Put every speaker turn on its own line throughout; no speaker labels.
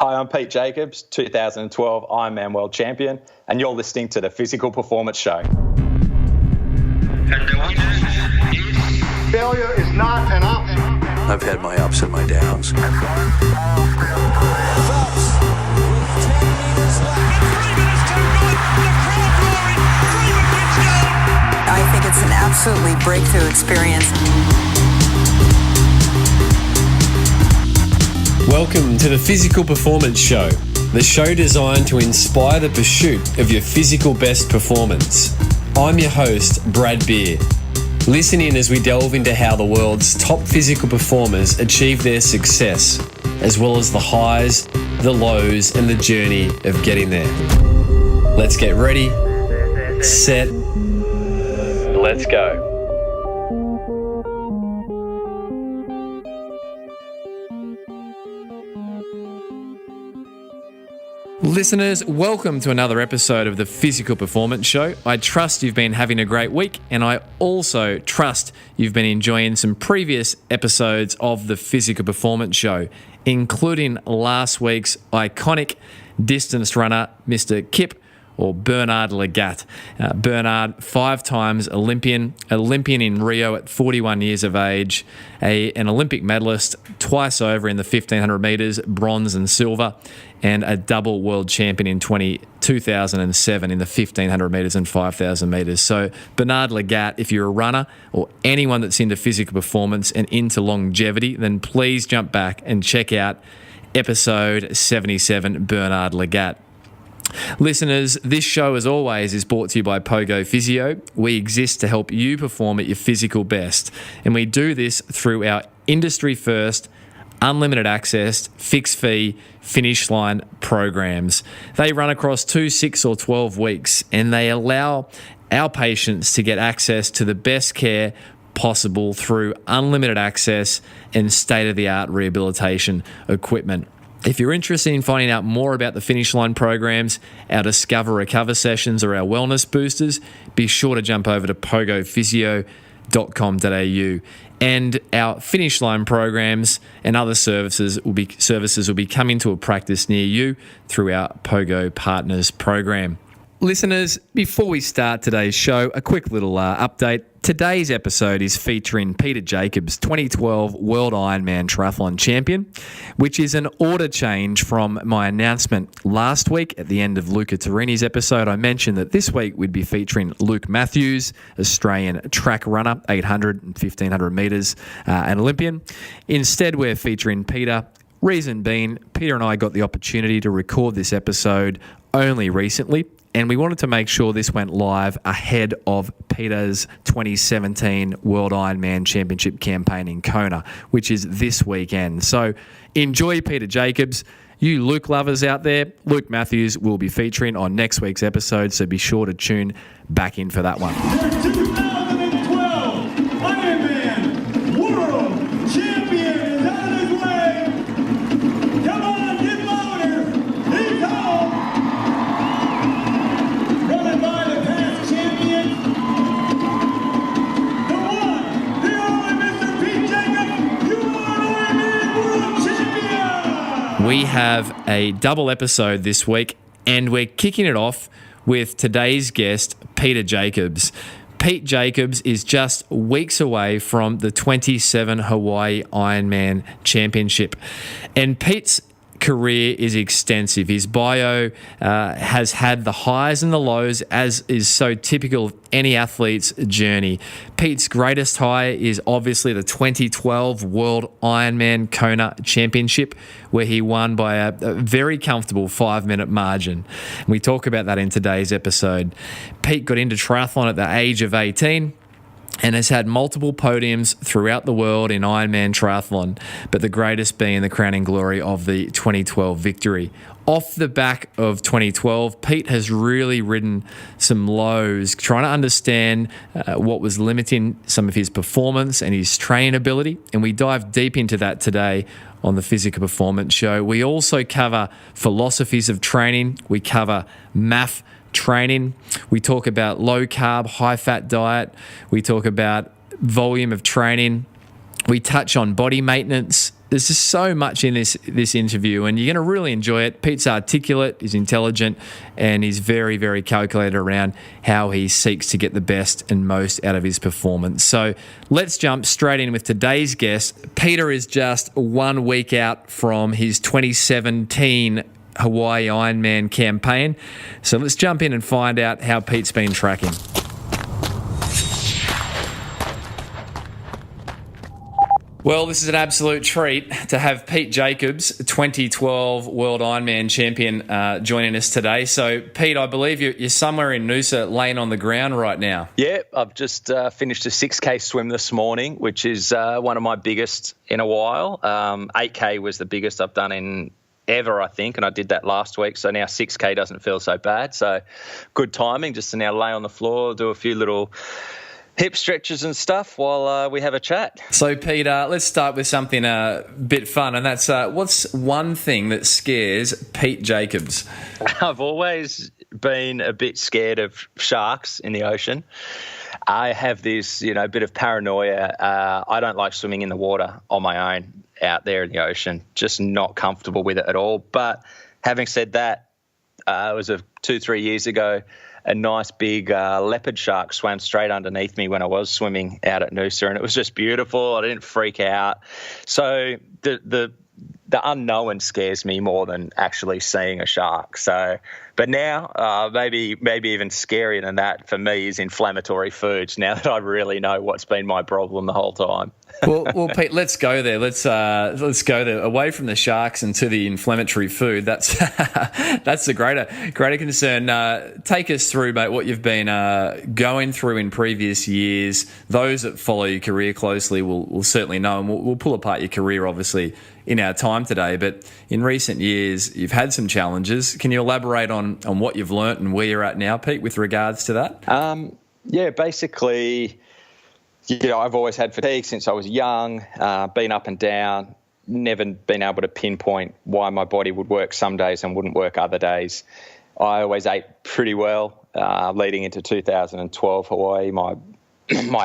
Hi, I'm Pete Jacobs, 2012 Ironman World Champion, and you're listening to the Physical Performance Show.
Failure is not an option.
I've had my ups and my downs.
I think it's an absolutely breakthrough experience.
Welcome to the Physical Performance Show, the show designed to inspire the pursuit of your physical best performance. I'm your host, Brad Beer. Listen in as we delve into how the world's top physical performers achieve their success, as well as the highs, the lows, and the journey of getting there. Let's get ready, set, let's go. Listeners, welcome to another episode of the Physical Performance Show. I trust you've been having a great week, and I also trust you've been enjoying some previous episodes of the Physical Performance Show, including last week's iconic distance runner, Mr. Kip, or Bernard Lagat. Bernard, 5 times Olympian in Rio at 41 years of age, an Olympic medalist twice over in the 1500 metres, bronze and silver, and a double world champion in 2007 in the 1500 metres and 5000 metres. So Bernard Lagat, if you're a runner or anyone that's into physical performance and into longevity, then please jump back and check out episode 77, Bernard Lagat. Listeners, this show, as always, is brought to you by Pogo Physio. We exist to help you perform at your physical best, and we do this through our industry-first, unlimited access, fixed fee, finish line programs. They run across 2, 6, or 12 weeks, and they allow our patients to get access to the best care possible through unlimited access and state-of-the-art rehabilitation equipment. If you're interested in finding out more about the Finish Line programs, our Discover Recover sessions, or our wellness boosters, be sure to jump over to pogophysio.com.au. And our Finish Line programs and other services will be coming to a practice near you through our Pogo Partners program. Listeners, before we start today's show, a quick little update. Today's episode is featuring Peter Jacobs, 2012 World Ironman Triathlon Champion, which is an order change from my announcement last week at the end of Luca Torini's episode. I mentioned that this week we'd be featuring Luke Matthews, Australian track runner, 800 and 1500 metres, an Olympian. Instead, we're featuring Peter. Reason being, Peter and I got the opportunity to record this episode only recently, and we wanted to make sure this went live ahead of Peter's 2017 World Ironman Championship campaign in Kona, which is this weekend. So enjoy Peter Jacobs. You Luke lovers out there, Luke Matthews will be featuring on next week's episode, so be sure to tune back in for that one.
The 2012 Ironman World Champion is on his way. Come on, get louder. He's home. Running by the past champion, the one, the only Mr. Pete Jacobs. You are Ironman World Champion.
We have a double episode this week, and we're kicking it off with today's guest, Peter Jacobs. Pete Jacobs is just weeks away from the 27 Hawaii Ironman Championship, and Pete's career is extensive. His bio has had the highs and the lows, as is so typical of any athlete's journey. Pete's greatest high is obviously the 2012 World Ironman Kona Championship, where he won by a very comfortable 5-minute margin. We talk about that in today's episode. Pete got into triathlon at the age of 18 and has had multiple podiums throughout the world in Ironman triathlon, but the greatest being the crowning glory of the 2012 victory. Off the back of 2012, Pete has really ridden some lows, trying to understand what was limiting some of his performance and his training ability, and we dive deep into that today on the Physical Performance Show. We also cover philosophies of training. We cover MAF training. We talk about low carb, high fat diet. We talk about volume of training. We touch on body maintenance, there's just so much in this interview, and you're going to really enjoy it. Pete's articulate, he's intelligent, and he's very, very calculated around how he seeks to get the best and most out of his performance. So let's jump straight in with today's guest. Peter is just 1 week out from his 2017 Hawaii Ironman campaign. So let's jump in and find out how Pete's been tracking. Well, this is an absolute treat to have Pete Jacobs, 2012 World Ironman Champion, joining us today. So, Pete, I believe you're somewhere in Noosa laying on the ground right now.
Yeah, I've just finished a 6K swim this morning, which is one of my biggest in a while. 8K was the biggest I've done in ever, I think, and I did that last week. So now 6K doesn't feel so bad. So good timing just to now lay on the floor, do a few little hip stretches and stuff while we have a chat.
So, Pete, let's start with something a bit fun, and that's what's one thing that scares Pete Jacobs?
I've always been a bit scared of sharks in the ocean. I have this, bit of paranoia. I don't like swimming in the water on my own out there in the ocean, just not comfortable with it at all. But having said that, it was 2-3 years ago, a nice big leopard shark swam straight underneath me when I was swimming out at Noosa, and it was just beautiful. I didn't freak out. So the unknown scares me more than actually seeing a shark. So, but now maybe even scarier than that for me is inflammatory foods. Now that I really know what's been my problem the whole time.
Well, Pete, let's go there. Let's go there, away from the sharks and to the inflammatory food. That's the greater concern. Take us through, mate, what you've been going through in previous years. Those that follow your career closely will certainly know, and we'll pull apart your career, obviously, in our time today. But in recent years, you've had some challenges. Can you elaborate on what you've learnt and where you're at now, Pete, with regards to that?
Yeah, basically, I've always had fatigue since I was young, been up and down, never been able to pinpoint why my body would work some days and wouldn't work other days. I always ate pretty well leading into 2012 Hawaii. My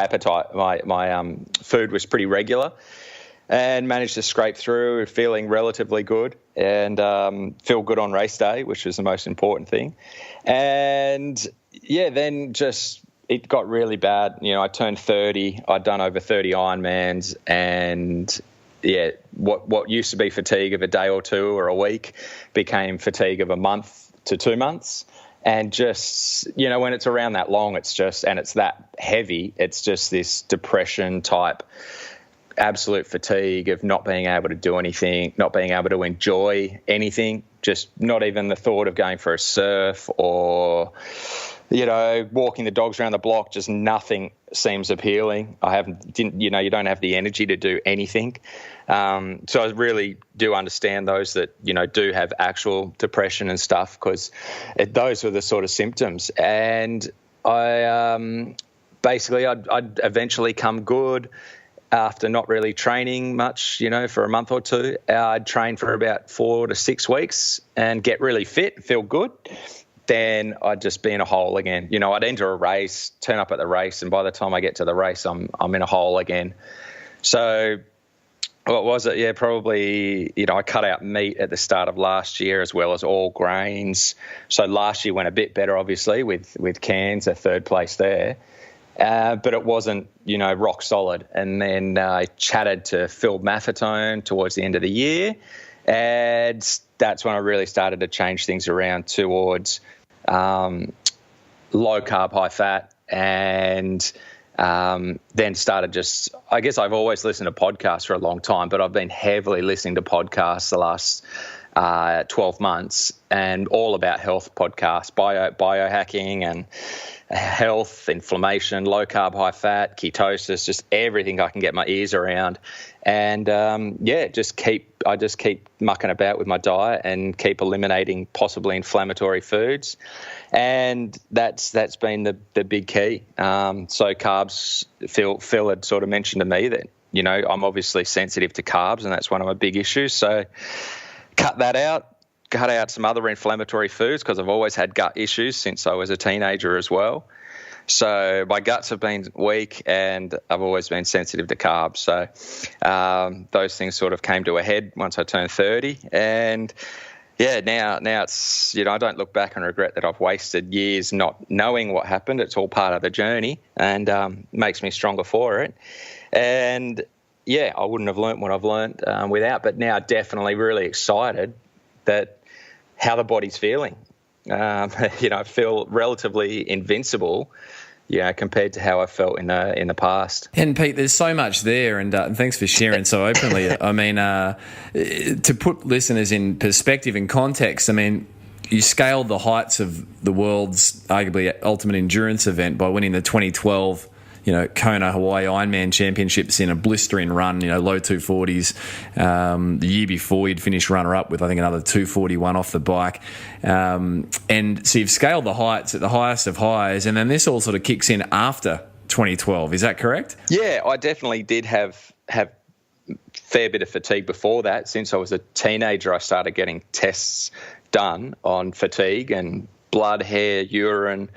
appetite, my food was pretty regular, and managed to scrape through feeling relatively good and feel good on race day, which was the most important thing. And yeah, then just it got really bad. I turned 30. I'd done over 30 Ironmans, and yeah, what used to be fatigue of a day or two or a week became fatigue of a month to 2 months. And just, when it's around that long, it's that heavy, it's just this depression type, absolute fatigue of not being able to do anything, not being able to enjoy anything, just not even the thought of going for a surf or walking the dogs around the block, just nothing seems appealing. You don't have the energy to do anything. So I really do understand those that, do have actual depression and stuff, because those were the sort of symptoms. And I'd eventually come good after not really training much, for a month or two. I'd train for about 4 to 6 weeks and get really fit, feel good. Then I'd just be in a hole again. I'd enter a race, turn up at the race, and by the time I get to the race, I'm in a hole again. So what was it? Yeah, probably, I cut out meat at the start of last year as well as all grains. So last year went a bit better, obviously, with Cairns, a third place there. But it wasn't, rock solid. And then I chatted to Phil Maffetone towards the end of the year, and that's when I really started to change things around towards low carb, high fat, and then started just, I guess I've always listened to podcasts for a long time, but I've been heavily listening to podcasts the last 12 months, and all about health podcasts, biohacking and health, inflammation, low carb, high fat, ketosis, just everything I can get my ears around. And I just keep mucking about with my diet and keep eliminating possibly inflammatory foods. And that's been the big key. So carbs, Phil had sort of mentioned to me that, I'm obviously sensitive to carbs, and that's one of my big issues. So cut that out. Cut out some other inflammatory foods, because I've always had gut issues since I was a teenager as well. So my guts have been weak, and I've always been sensitive to carbs. So those things sort of came to a head once I turned 30. And yeah, now it's, I don't look back and regret that I've wasted years not knowing what happened. It's all part of the journey, and makes me stronger for it. And yeah, I wouldn't have learnt what I've learnt without, but now definitely really excited that how the body's feeling. I feel relatively invincible, compared to how I felt in the past.
And Pete, there's so much there, and thanks for sharing so openly. I mean, to put listeners in perspective and context, I mean, you scaled the heights of the world's arguably ultimate endurance event by winning the 2012 Kona Hawaii Ironman Championships in a blistering run, low 240s. The year before, you'd finished runner-up with, I think, another 241 off the bike. And so you've scaled the heights at the highest of highs, and then this all sort of kicks in after 2012. Is that correct?
Yeah, I definitely did have fair bit of fatigue before that. Since I was a teenager, I started getting tests done on fatigue and blood, hair, urine,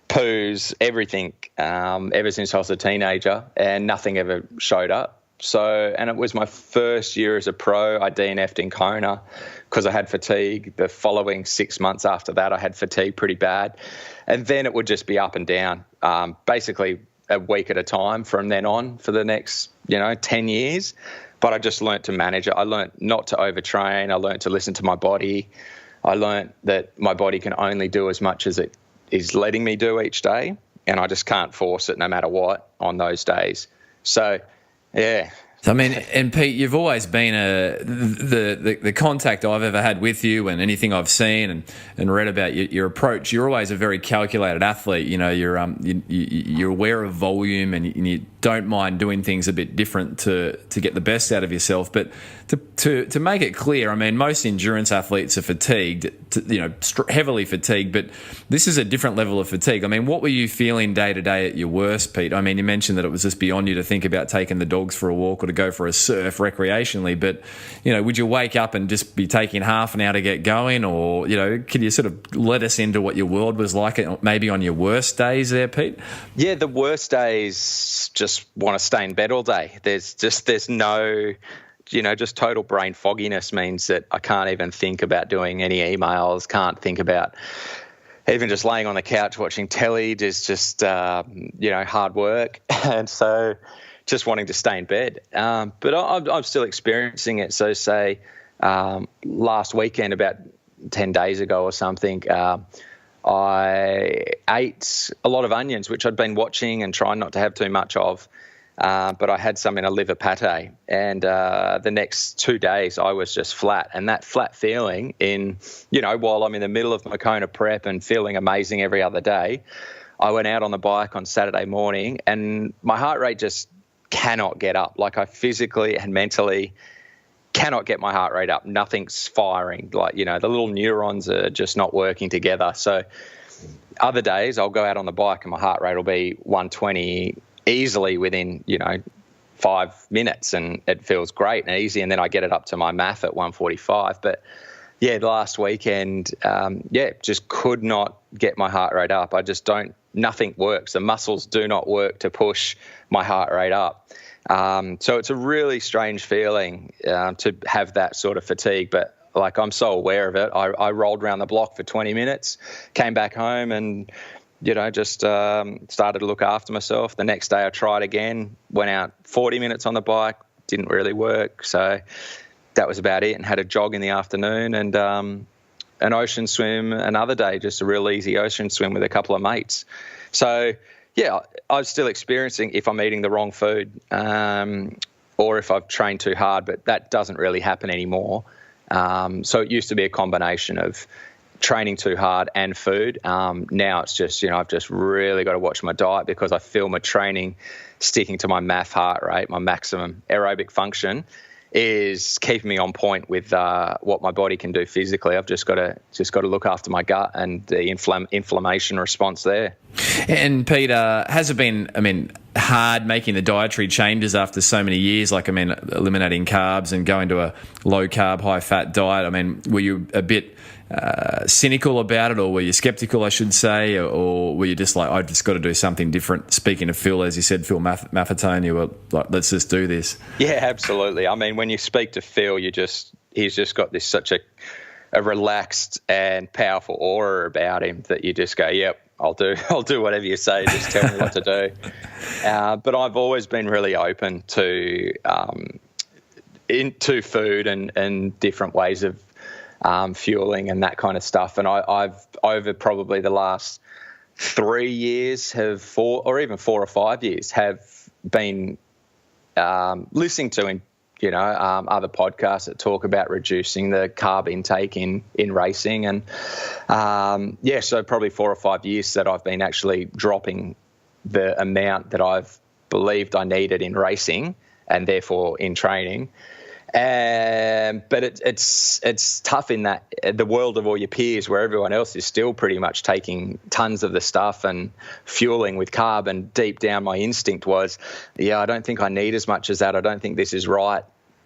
poos, everything, ever since I was a teenager, and nothing ever showed up. So, and it was my first year as a pro. I DNF'd in Kona because I had fatigue. The following 6 months after that, I had fatigue pretty bad. And then it would just be up and down, basically a week at a time from then on for the next, 10 years. But I just learnt to manage it. I learnt not to overtrain. I learnt to listen to my body. I learnt that my body can only do as much as it is letting me do each day, and I just can't force it no matter what on those days. So, yeah.
So, I mean, and Pete, you've always been the contact I've ever had with you, and anything I've seen and read about your approach. You're always a very calculated athlete. You're aware of volume, and you don't mind doing things a bit different to get the best out of yourself. But to make it clear, I mean, most endurance athletes are fatigued, heavily fatigued, but this is a different level of fatigue. I mean, what were you feeling day to day at your worst, Pete? I mean, you mentioned that it was just beyond you to think about taking the dogs for a walk or to go for a surf recreationally, but would you wake up and just be taking half an hour to get going, or can you sort of let us into what your world was like maybe on your worst days there, Pete?
Yeah, the worst days just want to stay in bed all day. There's no, just total brain fogginess means that I can't even think about doing any emails, can't think about even just laying on the couch watching telly. Is just hard work, and so just wanting to stay in bed. But I'm still experiencing it. So say last weekend, about 10 days ago or something, I ate a lot of onions, which I'd been watching and trying not to have too much of. But I had some in a liver pate, and the next 2 days I was just flat. And that flat feeling while I'm in the middle of my Kona prep and feeling amazing every other day, I went out on the bike on Saturday morning and my heart rate just cannot get up. Like, I physically and mentally cannot get my heart rate up. Nothing's firing. Like, the little neurons are just not working together. So other days I'll go out on the bike and my heart rate will be 120 easily within, 5 minutes, and it feels great and easy. And then I get it up to my MAF at 145. But yeah, last weekend, just could not get my heart rate up. Nothing works. The muscles do not work to push my heart rate up. So it's a really strange feeling to have that sort of fatigue, but I'm so aware of it. I rolled around the block for 20 minutes, came back home and, just started to look after myself. The next day I tried again, went out 40 minutes on the bike, didn't really work. So that was about it, and had a jog in the afternoon and an ocean swim another day, just a real easy ocean swim with a couple of mates. So, yeah, I'm still experiencing if I'm eating the wrong food or if I've trained too hard, but that doesn't really happen anymore. So it used to be a combination of training too hard and food. Now it's just, I've just really got to watch my diet because I feel my training sticking to my MAF heart rate, my maximum aerobic function, is keeping me on point with what my body can do physically. I've just got to look after my gut and the inflammation response there.
And Pete, has it been? I mean, hard making the dietary changes after so many years? Like, I mean, eliminating carbs and going to a low carb, high fat diet. I mean, were you a bit cynical about it, or were you skeptical, I should say, or were you just like, I just got to do something different? Speaking of Phil, as you said, Phil Maffetone, you were like, let's just do this. Yeah,
absolutely. I mean, when you speak to Phil, he's just got this such a relaxed and powerful aura about him that you just go, yep, I'll do whatever you say. Just tell me what to do. But I've always been really open to into food and different ways of fueling and that kind of stuff. And I've over probably the last 3 years or 4 or 5 years have been listening to other podcasts that talk about reducing the carb intake in racing. And so probably 4 or 5 years that I've been actually dropping the amount that I've believed I needed in racing and therefore in training. But it's tough in that the world of all your peers where everyone else is still pretty much taking tons of the stuff and fueling with carb. And deep down my instinct was, I don't think I need as much as that. I don't think this is right.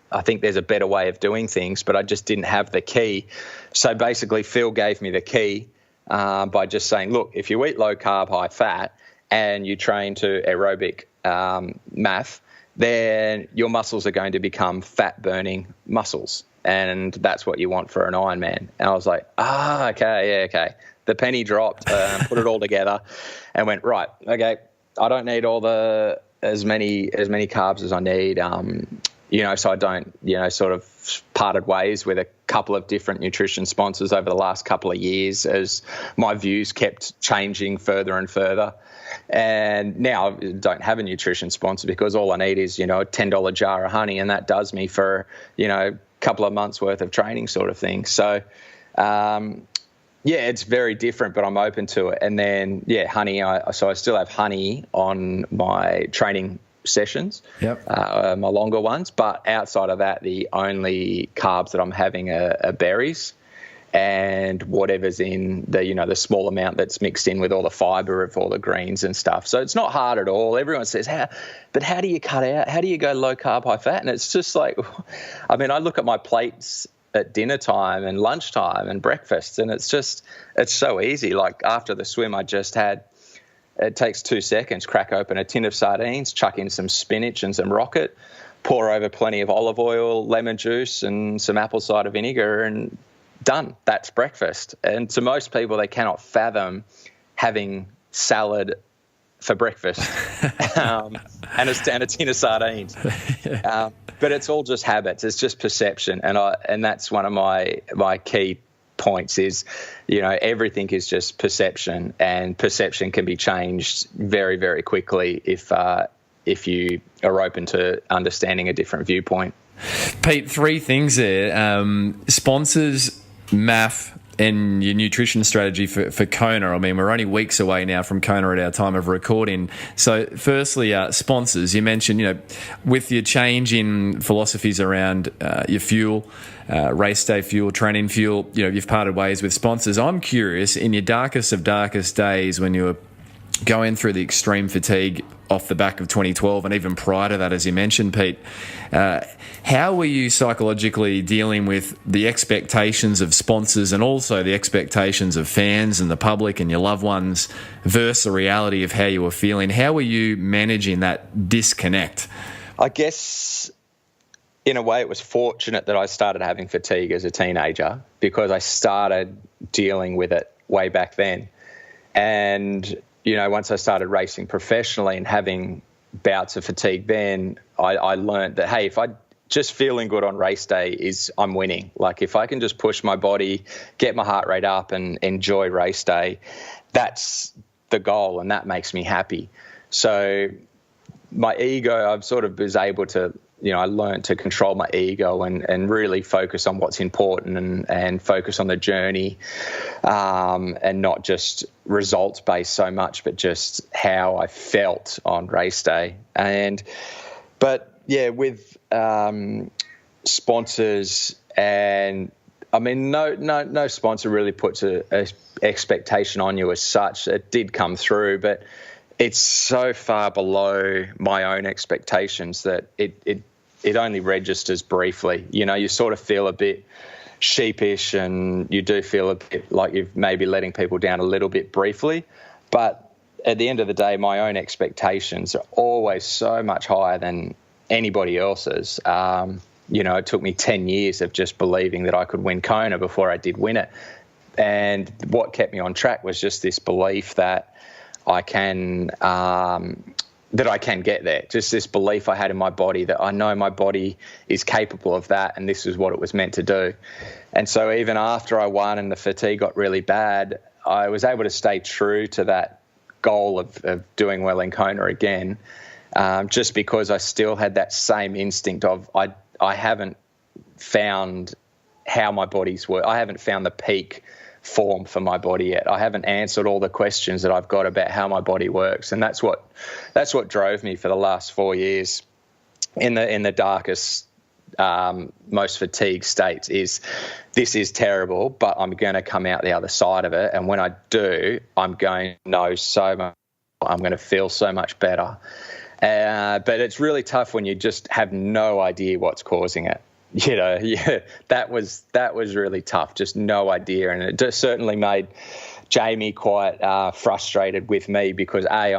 I think there's a better way of doing things, but I just didn't have the key. So basically Phil gave me the key by just saying, look, if you eat low carb, high fat and you train to aerobic MAF, then your muscles are going to become fat-burning muscles, and that's what you want for an Ironman. And I was like, okay. The penny dropped, put it all together, and went, right, okay, I don't need as many carbs as I need, so I don't, sort of parted ways with a couple of different nutrition sponsors over the last couple of years as my views kept changing further and further. And now I don't have a nutrition sponsor because all I need is, a $10 jar of honey, and that does me for, a couple of months worth of training sort of thing. So, it's very different, but I'm open to it. And then, honey, so I still have honey on my training sessions, my longer ones. But outside of that, the only carbs that I'm having are berries and whatever's in the small amount that's mixed in with all the fiber of all the greens and stuff. So it's not hard at all. Everyone says, how do you cut out? How do you go low carb, high fat? And it's just like, I mean, I look at my plates at dinner time and lunchtime and breakfast, and it's so easy. Like after the swim, it takes 2 seconds, crack open a tin of sardines, chuck in some spinach and some rocket, pour over plenty of olive oil, lemon juice and some apple cider vinegar, and done. That's breakfast. And to most people, they cannot fathom having salad for breakfast and a tin of sardines. But it's all just habits. It's just perception. And that's one of my key points is, everything is just perception, and perception can be changed very, very quickly if you are open to understanding a different viewpoint.
Pete, 3 things there. Sponsors, MAF, and your nutrition strategy for Kona. I mean, we're only weeks away now from Kona at our time of recording. So firstly, sponsors. You mentioned, with your change in philosophies around your fuel, race day fuel, training fuel, you've parted ways with sponsors. I'm curious, in your darkest of darkest days when you were going through the extreme fatigue off the back of 2012 and even prior to that, as you mentioned, Pete, how were you psychologically dealing with the expectations of sponsors and also the expectations of fans and the public and your loved ones versus the reality of how you were feeling? How were you managing that disconnect?
I guess in a way it was fortunate that I started having fatigue as a teenager because I started dealing with it way back then. And once I started racing professionally and having bouts of fatigue, then I learned that, hey, if I just feeling good on race day I'm winning. Like if I can just push my body, get my heart rate up and enjoy race day, that's the goal, and that makes me happy. So my ego, I've sort of was able to, I learned to control my ego and really focus on what's important and focus on the journey and not just results based so much, but just how I felt on race day. But with sponsors, and I mean, no sponsor really puts a expectation on you as such. It did come through, but it's so far below my own expectations that it only registers briefly. You know, you sort of feel a bit sheepish, and you do feel a bit like you're maybe letting people down a little bit briefly. But at the end of the day, my own expectations are always so much higher than anybody else's. You know, it took me 10 years of just believing that I could win Kona before I did win it. And what kept me on track was just this belief that I can get there. Just this belief I had in my body that I know my body is capable of that, and this is what it was meant to do. And so even after I won and the fatigue got really bad, I was able to stay true to that goal of doing well in Kona again, just because I still had that same instinct of I haven't found how my body's work. I haven't found the peak form for my body yet. I haven't answered all the questions that I've got about how my body works, and that's what drove me for the last 4 years in the darkest, most fatigued states. Is this is terrible, but I'm going to come out the other side of it, and when I do, I'm going to know so much. I'm going to feel so much better. But it's really tough when you just have no idea what's causing it. You know, yeah, that was really tough. Just no idea, and it just certainly made Jamie quite frustrated with me because I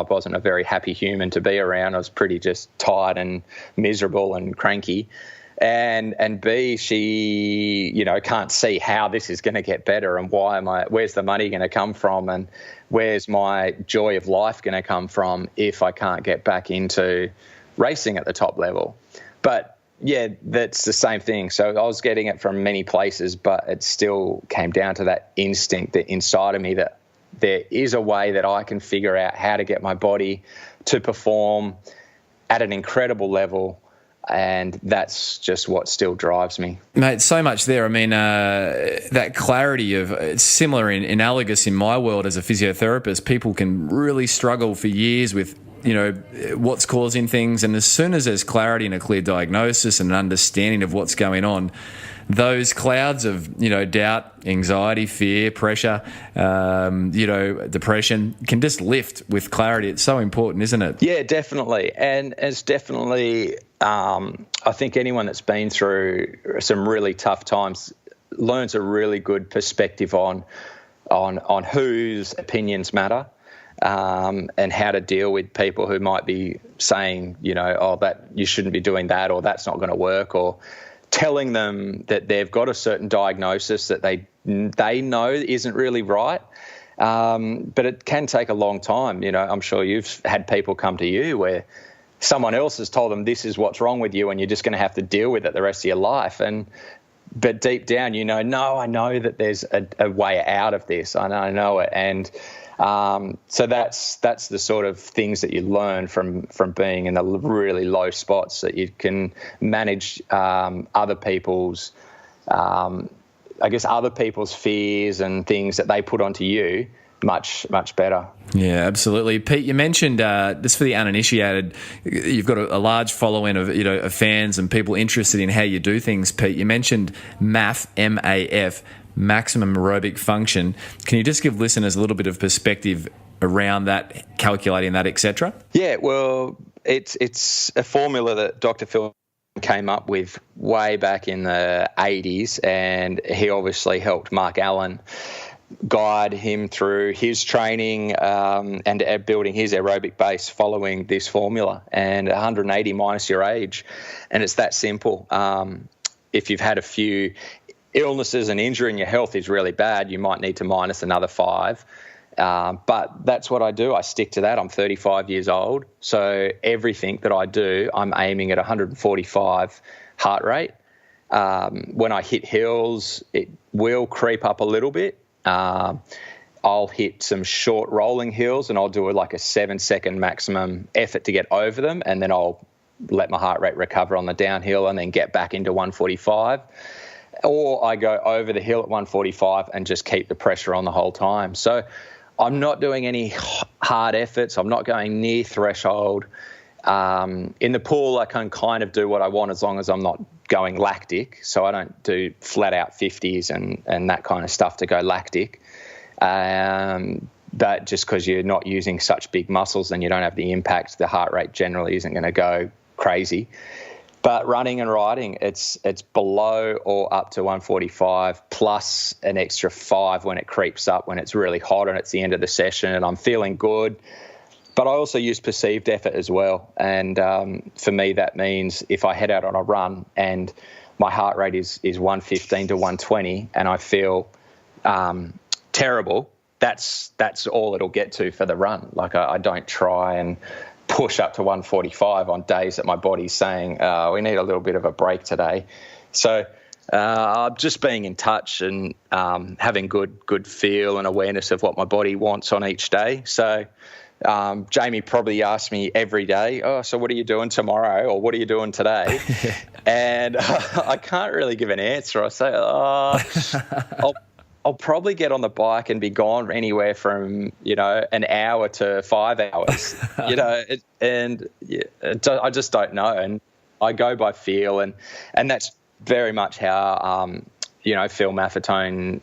wasn't a very happy human to be around. I was pretty just tired and miserable and cranky, and B, she, you know, can't see how this is going to get better, and where's the money going to come from, and where's my joy of life going to come from if I can't get back into racing at the top level. But yeah, that's the same thing. So I was getting it from many places, but it still came down to that instinct that inside of me that there is a way that I can figure out how to get my body to perform at an incredible level. And that's just what still drives me.
Mate, so much there. I mean, that clarity of it's similar analogous in my world as a physiotherapist. People can really struggle for years with, you know, what's causing things. And as soon as there's clarity and a clear diagnosis and an understanding of what's going on, those clouds of, you know, doubt, anxiety, fear, pressure, you know, depression can just lift with clarity. It's so important, isn't it?
Yeah, definitely. And it's definitely, I think anyone that's been through some really tough times learns a really good perspective on whose opinions matter. And how to deal with people who might be saying, you know, oh, that you shouldn't be doing that, or that's not going to work, or telling them that they've got a certain diagnosis that they know isn't really right. But it can take a long time. You know, I'm sure you've had people come to you where someone else has told them this is what's wrong with you and you're just going to have to deal with it the rest of your life. But deep down, you know, no, I know that there's a way out of this. I know it. And so that's the sort of things that you learn from being in the really low spots, that you can manage other people's fears and things that they put onto you much better.
Yeah, absolutely. Pete, you mentioned just for the uninitiated, you've got a large following of, you know, of fans and people interested in how you do things. Pete, you mentioned MAF, M-A-F, maximum aerobic function. Can you just give listeners a little bit of perspective around that, calculating that, etc.?
Yeah, well, it's a formula that Dr. Phil came up with way back in the 80s, and he obviously helped Mark Allen guide him through his training and building his aerobic base following this formula, and 180 minus your age. And it's that simple. If you've had a few illnesses and injury and your health is really bad, you might need to minus another 5. But that's what I do. I stick to that. I'm 35 years old. So everything that I do, I'm aiming at 145 heart rate. When I hit hills, it will creep up a little bit. I'll hit some short rolling hills and I'll do like a 7-second maximum effort to get over them. And then I'll let my heart rate recover on the downhill and then get back into 145. Or I go over the hill at 145 and just keep the pressure on the whole time. So I'm not doing any hard efforts. I'm not going near threshold. In the pool, I can kind of do what I want as long as I'm not going lactic. So I don't do flat out 50s and that kind of stuff to go lactic. But just because you're not using such big muscles and you don't have the impact, the heart rate generally isn't going to go crazy. But running and riding, it's below or up to 145 plus an extra 5 when it creeps up, when it's really hot and it's the end of the session and I'm feeling good. But I also use perceived effort as well. And for me, that means if I head out on a run and my heart rate is 115 to 120 and I feel terrible, that's all it'll get to for the run. Like I don't try and push up to 145 on days that my body's saying, we need a little bit of a break today. So just being in touch and having good feel and awareness of what my body wants on each day. So Jamie probably asks me every day, so what are you doing tomorrow or what are you doing today? And I can't really give an answer. I say, I'll probably get on the bike and be gone anywhere from, an hour to 5 hours, I just don't know. And I go by feel and that's very much how, Phil Maffetone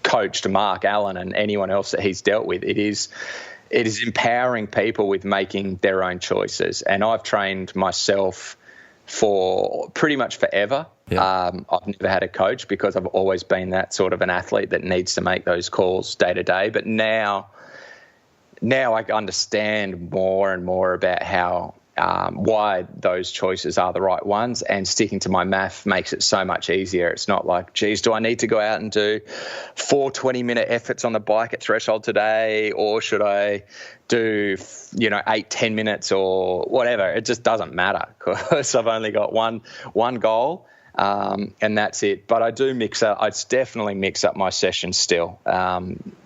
coached Mark Allen and anyone else that he's dealt with. It is empowering people with making their own choices. And I've trained myself for pretty much forever. Yeah. I've never had a coach because I've always been that sort of an athlete that needs to make those calls day to day. But now I understand more and more about how why those choices are the right ones, and sticking to my MAF makes it so much easier. It's not like, geez, do I need to go out and do 4 20-minute efforts on the bike at threshold today, or should I do 8-10 minutes or whatever? It just doesn't matter because I've only got one goal. And that's it. But I definitely mix up my sessions still.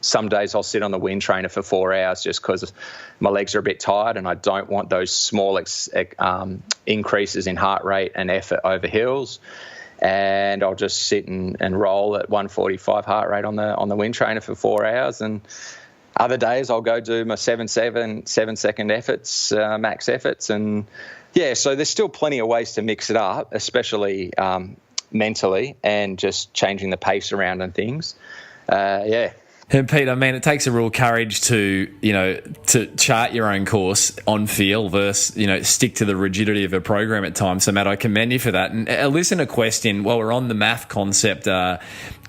Some days I'll sit on the wind trainer for 4 hours just because my legs are a bit tired and I don't want those small increases in heart rate and effort over hills. And I'll just sit and roll at 145 heart rate on the wind trainer for 4 hours. And other days I'll go do my 7-second efforts, max efforts. And yeah, so there's still plenty of ways to mix it up, especially mentally and just changing the pace around and things.
And Pete, I mean, it takes a real courage to chart your own course on feel versus, stick to the rigidity of a program at times. So, Matt, I commend you for that. And listen, a question while we're on the MAF concept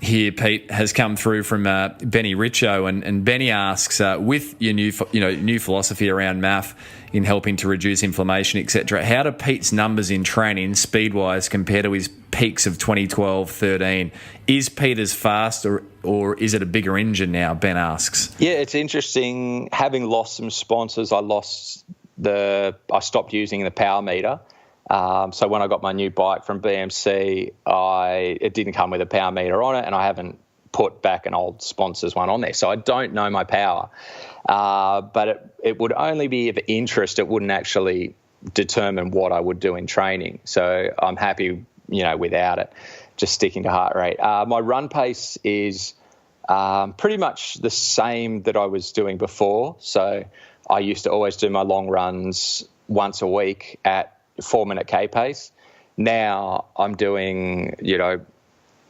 here, Pete, has come through from Benny Richo, and Benny asks, with your new philosophy around MAF in helping to reduce inflammation, etc., how do Pete's numbers in training speed-wise compare to his peaks of 2012, 13? Is Pete as fast or is it a bigger engine now, Ben asks?
Yeah, it's interesting. Having lost some sponsors, I stopped using the power meter. So when I got my new bike from BMC, it didn't come with a power meter on it, and I haven't put back an old sponsor's one on there. So I don't know my power. But it would only be of interest. It wouldn't actually determine what I would do in training. So I'm happy, without it, just sticking to heart rate. My run pace is pretty much the same that I was doing before. So I used to always do my long runs once a week at 4-minute K pace. Now I'm doing,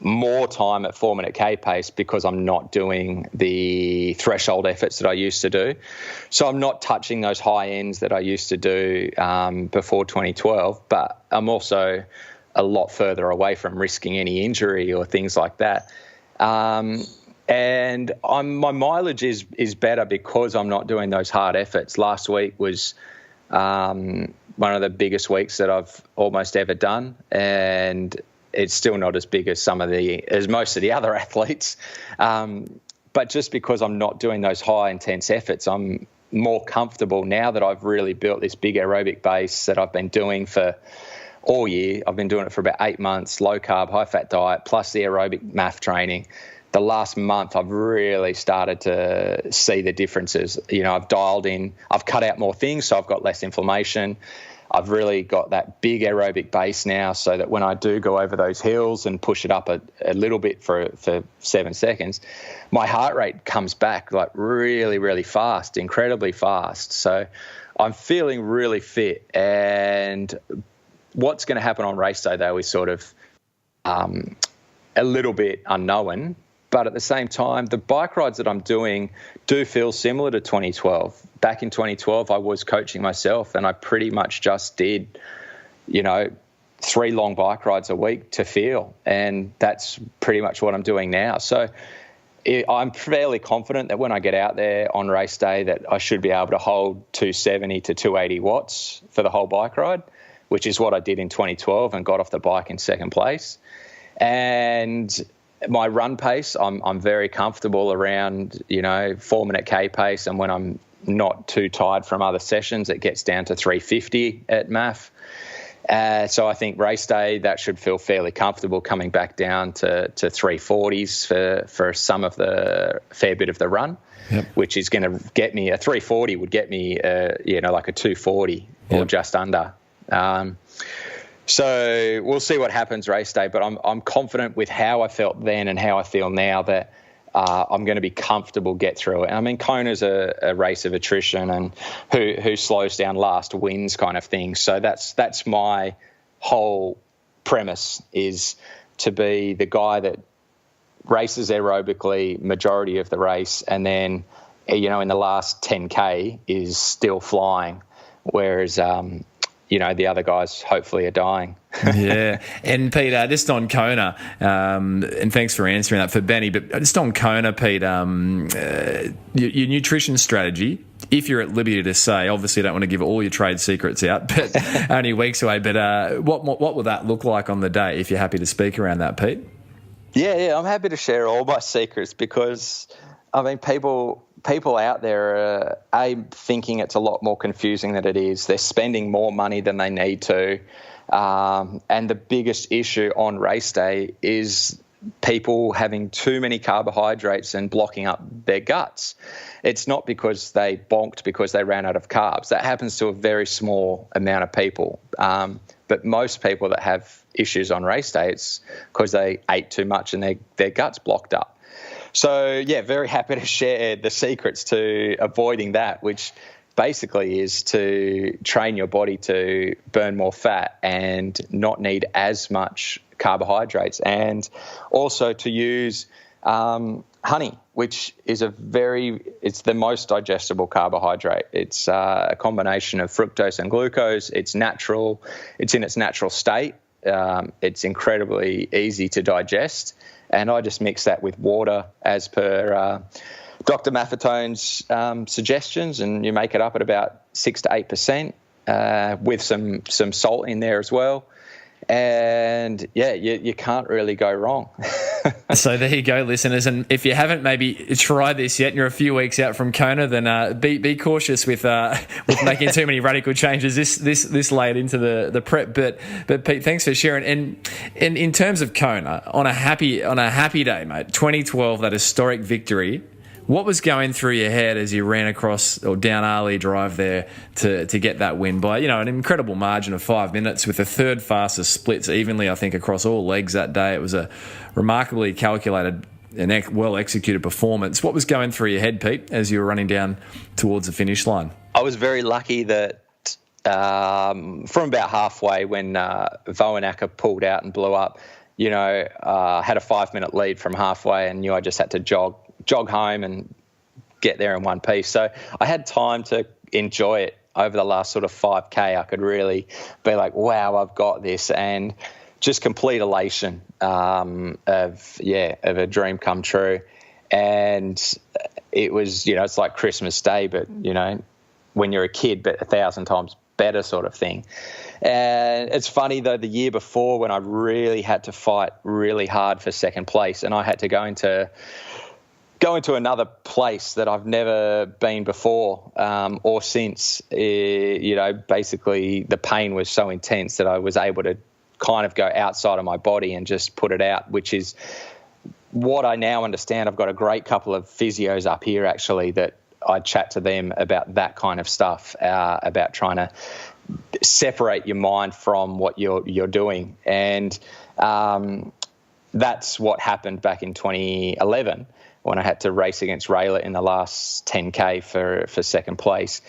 more time at 4-minute K pace because I'm not doing the threshold efforts that I used to do. So I'm not touching those high ends that I used to do before 2012, but I'm also a lot further away from risking any injury or things like that. And my mileage is better because I'm not doing those hard efforts. Last week was one of the biggest weeks that I've almost ever done, and it's still not as big as most of the other athletes. But just because I'm not doing those high intense efforts, I'm more comfortable now that I've really built this big aerobic base that I've been doing for all year. I've been doing it for about 8 months, low carb, high fat diet, plus the aerobic MAF training. The last month, I've really started to see the differences. I've dialed in, I've cut out more things, so I've got less inflammation. I've really got that big aerobic base now, so that when I do go over those hills and push it up a little bit for 7 seconds, my heart rate comes back like really, really fast, incredibly fast. So I'm feeling really fit. And what's going to happen on race day, though, is sort of a little bit unknown. But at the same time, the bike rides that I'm doing do feel similar to 2012. Back in 2012, I was coaching myself, and I pretty much just did, 3 long bike rides a week to feel. And that's pretty much what I'm doing now. So I'm fairly confident that when I get out there on race day that I should be able to hold 270 to 280 watts for the whole bike ride, which is what I did in 2012 and got off the bike in second place. And my run pace, I'm very comfortable around, 4-minute K pace. And when I'm not too tired from other sessions, it gets down to 350 at MAF. So I think race day, that should feel fairly comfortable coming back down to 340s for some of the fair bit of the run, which is going to get me a 340 would get me, like a 240 or just under. So we'll see what happens race day, but I'm confident with how I felt then and how I feel now that I'm going to be comfortable get through it. I mean, Kona's a race of attrition, and who slows down last wins kind of thing. So that's my whole premise, is to be the guy that races aerobically majority of the race, and then in the last 10K is still flying, whereas the other guys hopefully are dying.
Yeah. And Pete, just on Kona, and thanks for answering that for Benny, but just on Kona, Pete, your nutrition strategy, if you're at liberty to say, obviously you don't want to give all your trade secrets out, but only weeks away, but what will that look like on the day, if you're happy to speak around that, Pete?
Yeah, I'm happy to share all my secrets because, I mean, people out there are thinking it's a lot more confusing than it is. They're spending more money than they need to. And the biggest issue on race day is people having too many carbohydrates and blocking up their guts. It's not because they bonked because they ran out of carbs. That happens to a very small amount of people. But most people that have issues on race day, it's because they ate too much and their guts blocked up. So, yeah, very happy to share the secrets to avoiding that, which basically is to train your body to burn more fat and not need as much carbohydrates, and also to use honey, which is it's the most digestible carbohydrate. It's a combination of fructose and glucose. It's natural. It's in its natural state. It's incredibly easy to digest. And I just mix that with water as per Dr. Maffetone's suggestions, and you make it up at about 6 to 8% with some salt in there as well. And, yeah, you can't really go wrong.
So there you go, listeners. And if you haven't maybe tried this yet and you're a few weeks out from Kona, then be cautious with making too many radical changes this late into the prep. But Pete, thanks for sharing. And in terms of Kona, on a happy day, mate, 2012, that historic victory, what was going through your head as you ran across or down Ali Drive there to get that win by, an incredible margin of 5 minutes with the third fastest splits evenly, I think, across all legs that day? It was a remarkably calculated and well-executed performance. What was going through your head, Pete, as you were running down towards the finish line?
I was very lucky that from about halfway when Voenacker pulled out and blew up, had a 5-minute lead from halfway and knew I just had to jog home and get there in one piece. So I had time to enjoy it over the last sort of 5K. I could really be like, wow, I've got this, and just complete elation of a dream come true. And it was, it's like Christmas Day, but, when you're a kid, but 1,000 times better sort of thing. And it's funny, though, the year before when I really had to fight really hard for second place, and I had to go into another place that I've never been before or since, basically the pain was so intense that I was able to kind of go outside of my body and just put it out, which is what I now understand. I've got a great couple of physios up here, actually, that I chat to them about that kind of stuff, about trying to separate your mind from what you're doing. And that's what happened back in 2011. When I had to race against Rayla in the last 10K for second place.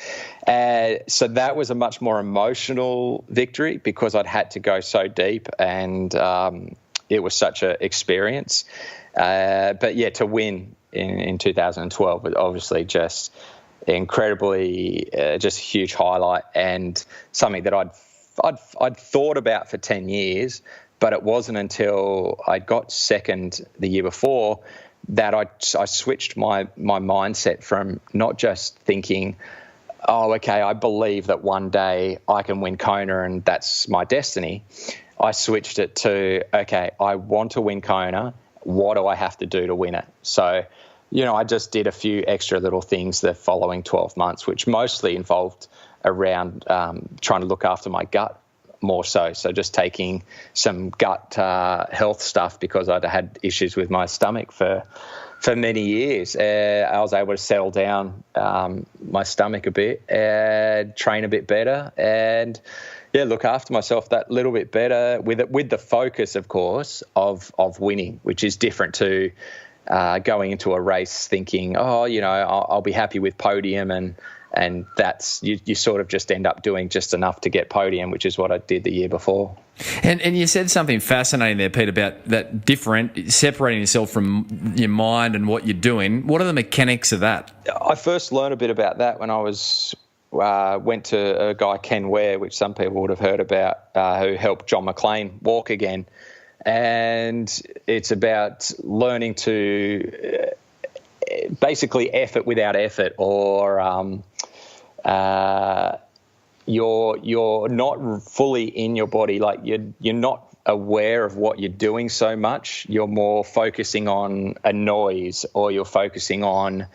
So that was a much more emotional victory because I'd had to go so deep and, such an experience. But yeah, to win in 2012 was obviously just incredibly, just a huge highlight, and something that I'd thought about for 10 years, but it wasn't until I got second the year before that I switched my mindset from not just thinking, oh, okay, I believe that one day I can win Kona and that's my destiny. I switched it to, okay, I want to win Kona. What do I have to do to win it? So, I just did a few extra little things the following 12 months, which mostly involved around trying to look after my gut more so. So just taking some gut health stuff because I'd had issues with my stomach for many years. I was able to settle down my stomach a bit, train a bit better, and look after myself that little bit better with the focus, of course, of winning, which is different to going into a race thinking, I'll be happy with podium, and that's you sort of just end up doing just enough to get podium, which is what I did the year before.
And you said something fascinating there, Pete, about that separating yourself from your mind and what you're doing. What are the mechanics of that?
I first learned a bit about that when I went to a guy, Ken Ware, which some people would have heard about, who helped John McLean walk again. And it's about learning to basically effort without effort, or you're not fully in your body, like you're not aware of what you're doing so much. You're more focusing on a noise, or you're focusing on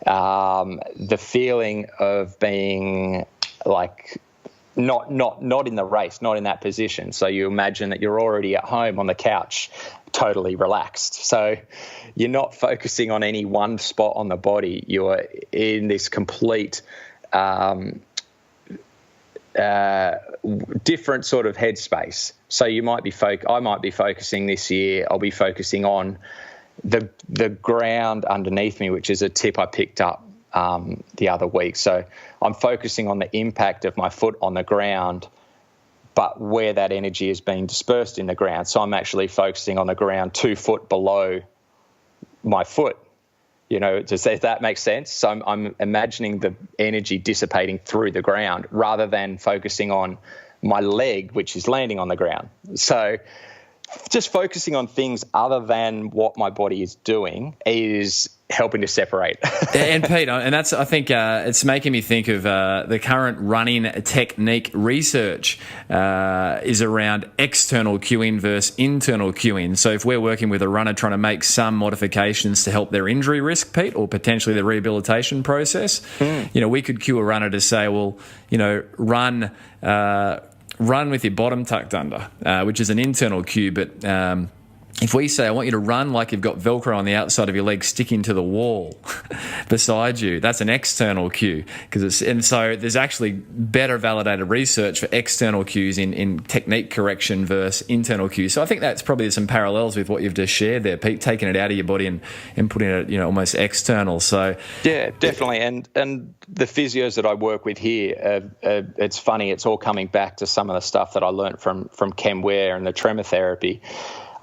the feeling of being like not in the race, not in that position. So you imagine that you're already at home on the couch, totally relaxed. So you're not focusing on any one spot on the body. You're in this complete different sort of headspace. So you might be I might be focusing this year, I'll be focusing on the ground underneath me, which is a tip I picked up the other week. So I'm focusing on the impact of my foot on the ground, but where that energy is being dispersed in the ground. So I'm actually focusing on the ground 2 foot below my foot. Does that make sense? So I'm imagining the energy dissipating through the ground rather than focusing on my leg, which is landing on the ground. So just focusing on things other than what my body is doing is helping to separate.
And Pete, and that's, I think it's making me think of the current running technique research is around external cueing versus internal cueing. So if we're working with a runner trying to make some modifications to help their injury risk, Pete, or potentially the rehabilitation process, we could cue a runner to say, well, run with your bottom tucked under, which is an internal cue. But if we say, I want you to run like you've got Velcro on the outside of your leg sticking to the wall beside you, that's an external cue. And so there's actually better validated research for external cues in technique correction versus internal cues. So I think that's probably some parallels with what you've just shared there, Pete, taking it out of your body and putting it, almost external. So
yeah, definitely. And the physios that I work with here, it's funny, it's all coming back to some of the stuff that I learned from Ken Ware and the tremor therapy.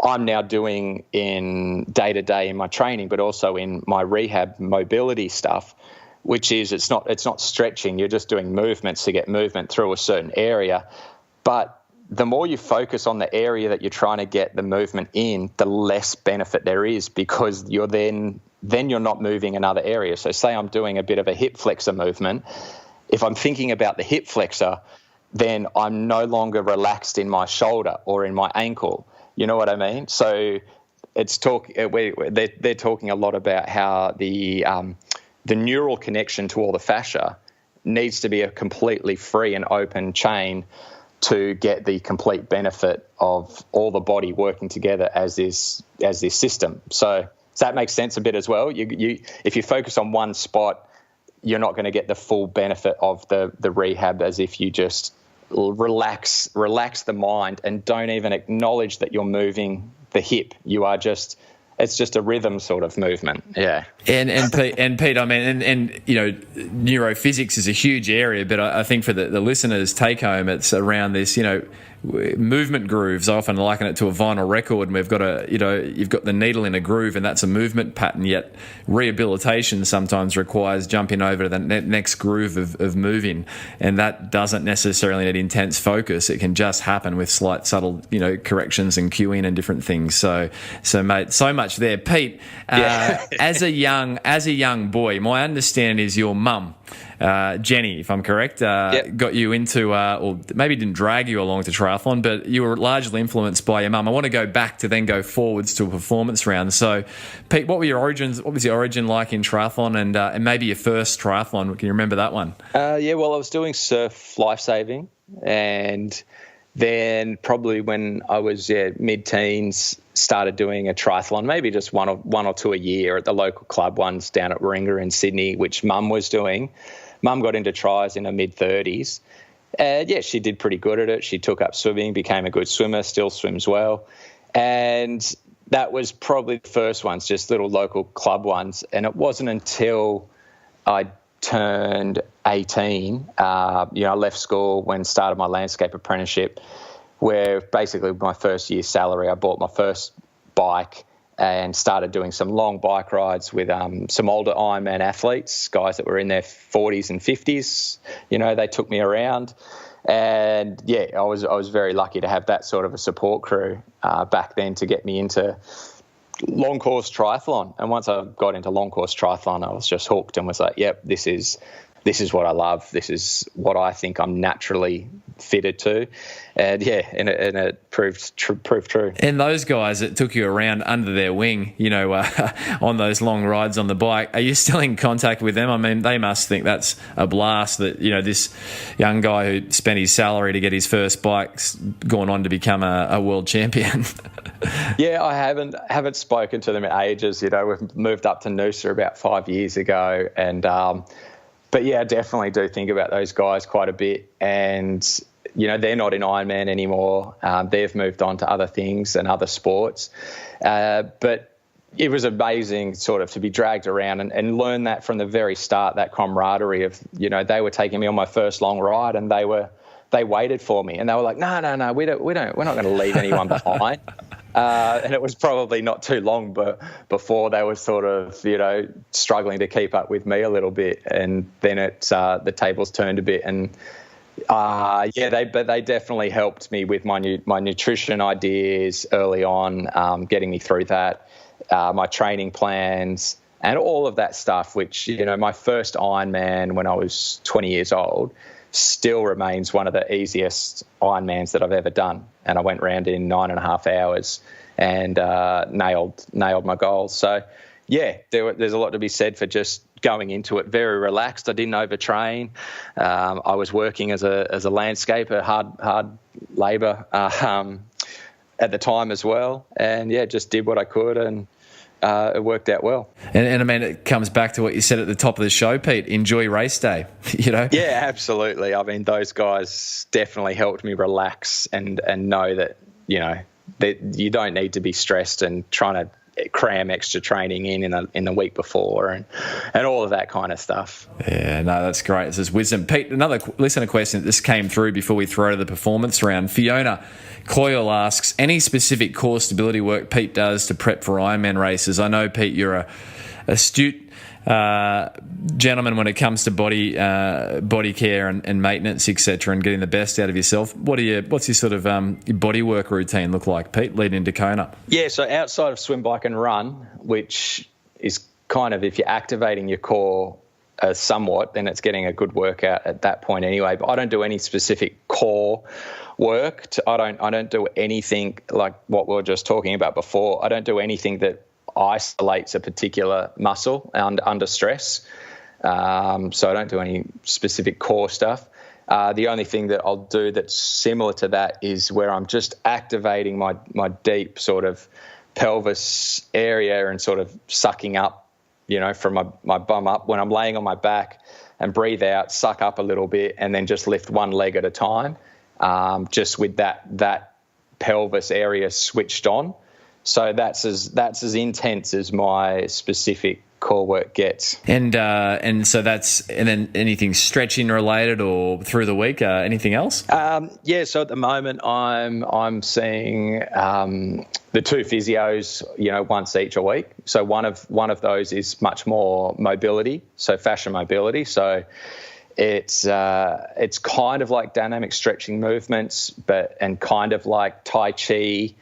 I'm now doing in day-to-day in my training, but also in my rehab mobility stuff, which is it's not stretching. You're just doing movements to get movement through a certain area. But the more you focus on the area that you're trying to get the movement in, the less benefit there is, because you're then you're not moving another area. So say I'm doing a bit of a hip flexor movement. If I'm thinking about the hip flexor, then I'm no longer relaxed in my shoulder or in my ankle. You know what I mean? So it's they're talking a lot about how the neural connection to all the fascia needs to be a completely free and open chain to get the complete benefit of all the body working together as this system. So does that make sense a bit as well? If you focus on one spot, you're not going to get the full benefit of the rehab as if you just relax the mind and don't even acknowledge that you're moving the hip. It's just a rhythm sort of movement. Yeah.
And Pete, I mean, and neurophysics is a huge area, but I think for the listeners' take home, it's around this, movement grooves. I often liken it to a vinyl record, and we've got you've got the needle in a groove, and that's a movement pattern. Yet rehabilitation sometimes requires jumping over to the next groove of moving, and that doesn't necessarily need intense focus. It can just happen with slight subtle, corrections and cueing and different things. So mate, so much there, Pete. As a young boy, my understanding is your mum, Jenny, if I'm correct, got you into, or maybe didn't drag you along to triathlon, but you were largely influenced by your mum. I want to go back to then go forwards to a performance round. So, Pete, what were your origins? What was your origin like in triathlon, and maybe your first triathlon? Can you remember that one?
Well, I was doing surf lifesaving, and then probably when I was mid-teens, started doing a triathlon, maybe just one or two a year at the local club ones down at Warringah in Sydney, which Mum was doing. Mum got into tries in her mid-30s. And, she did pretty good at it. She took up swimming, became a good swimmer, still swims well. And that was probably the first ones, just little local club ones. And it wasn't until I turned 18, I left school when started my landscape apprenticeship, where basically with my first year's salary, I bought my first bike and started doing some long bike rides with some older Ironman athletes, guys that were in their 40s and 50s. They took me around. And, I was very lucky to have that sort of a support crew back then to get me into long course triathlon. And once I got into long course triathlon, I was just hooked and was like, yep, this is what I love. This is what I think I'm naturally fitted to. And it proved true.
And those guys that took you around under their wing, on those long rides on the bike, are you still in contact with them? I mean, they must think that's a blast that, this young guy who spent his salary to get his first bike's gone on to become a world champion.
I haven't spoken to them in ages. We've moved up to Noosa about 5 years ago, and but I definitely do think about those guys quite a bit. And they're not in Ironman anymore. They've moved on to other things and other sports. But it was amazing sort of to be dragged around and learn that from the very start, that camaraderie of, they were taking me on my first long ride, and they waited for me, and they were like, no, we're not going to leave anyone behind. And it was probably not too long before they were sort of, struggling to keep up with me a little bit. And then the tables turned a bit. And, they definitely helped me with my nutrition ideas early on, getting me through that, my training plans and all of that stuff, which, my first Ironman when I was 20 years old still remains one of the easiest Ironmans that I've ever done. And I went round in 9.5 hours and nailed my goals. So, there's a lot to be said for just going into it very relaxed. I didn't overtrain. I was working as a landscaper, hard labour at the time as well. And, just did what I could, and it worked out well.
And I mean, it comes back to what you said at the top of the show, Pete. Enjoy race day,
Yeah, absolutely. I mean, those guys definitely helped me relax and know that, that you don't need to be stressed and trying to cram extra training in the week before and all of that kind of stuff.
Yeah, no, that's great. This is wisdom. Pete, another listener question that just came through before we throw to the performance round. Fiona Coyle asks, any specific core stability work Pete does to prep for Ironman races? I know, Pete, you're a astute gentleman when it comes to body care and maintenance, etc., and getting the best out of yourself. What's your sort of your body work routine look like, Pete, leading into Kona?
Yeah, so outside of swim, bike and run, which is kind of, if you're activating your core somewhat, then it's getting a good workout at that point anyway. But I don't do any specific core work. I don't do anything like what we were just talking about before. I don't do anything that isolates a particular muscle under stress. So I don't do any specific core stuff. The only thing that I'll do that's similar to that is where I'm just activating my deep sort of pelvis area and sort of sucking up, from my bum up when I'm laying on my back, and breathe out, suck up a little bit, and then just lift one leg at a time, just with that pelvis area switched on. So that's as intense as my specific core work gets.
And so and then anything stretching related or through the week, anything else?
So at the moment I'm seeing the two physios, once each a week. So one of those is much more mobility, so fascia mobility. So it's kind of like dynamic stretching movements, and kind of like Tai Chi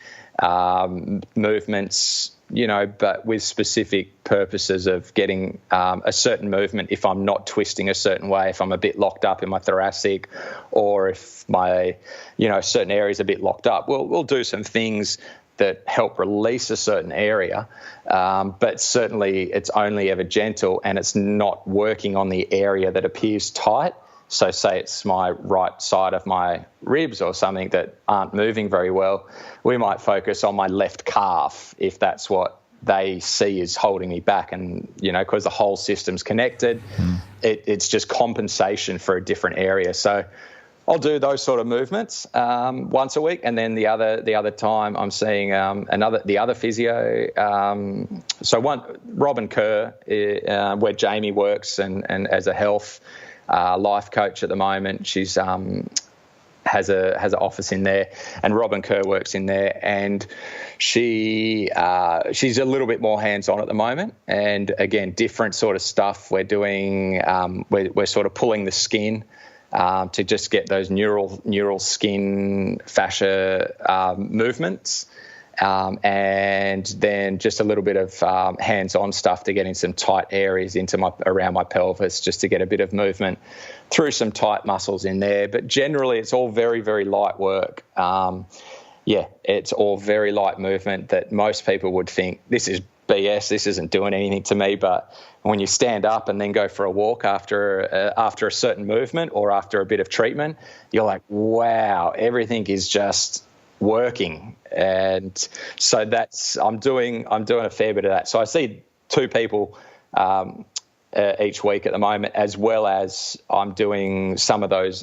movements, but with specific purposes of getting a certain movement if I'm not twisting a certain way, if I'm a bit locked up in my thoracic, or if my, certain areas are a bit locked up. We'll do some things that help release a certain area, but certainly it's only ever gentle, and it's not working on the area that appears tight. So say it's my right side of my ribs or something that aren't moving very well, we might focus on my left calf if that's what they see is holding me back. And, because the whole system's connected, it's just compensation for a different area. So I'll do those sort of movements once a week, and then the other time I'm seeing the other physio. Robin Kerr, where Jamie works, and as a health life coach at the moment, she's has an office in there, and Robin Kerr works in there, and she's a little bit more hands-on at the moment. And again, different sort of stuff we're doing. We're sort of pulling the skin to just get those neural skin fascia movements. And then just a little bit of hands-on stuff to get in some tight areas around my pelvis, just to get a bit of movement through some tight muscles in there. But generally, it's all very, very light work. It's all very light movement that most people would think, this is BS, this isn't doing anything to me. But when you stand up and then go for a walk after a certain movement or after a bit of treatment, you're like, wow, everything is just working. And so I'm doing a fair bit of that. So I see two people each week at the moment, as well as I'm doing some of those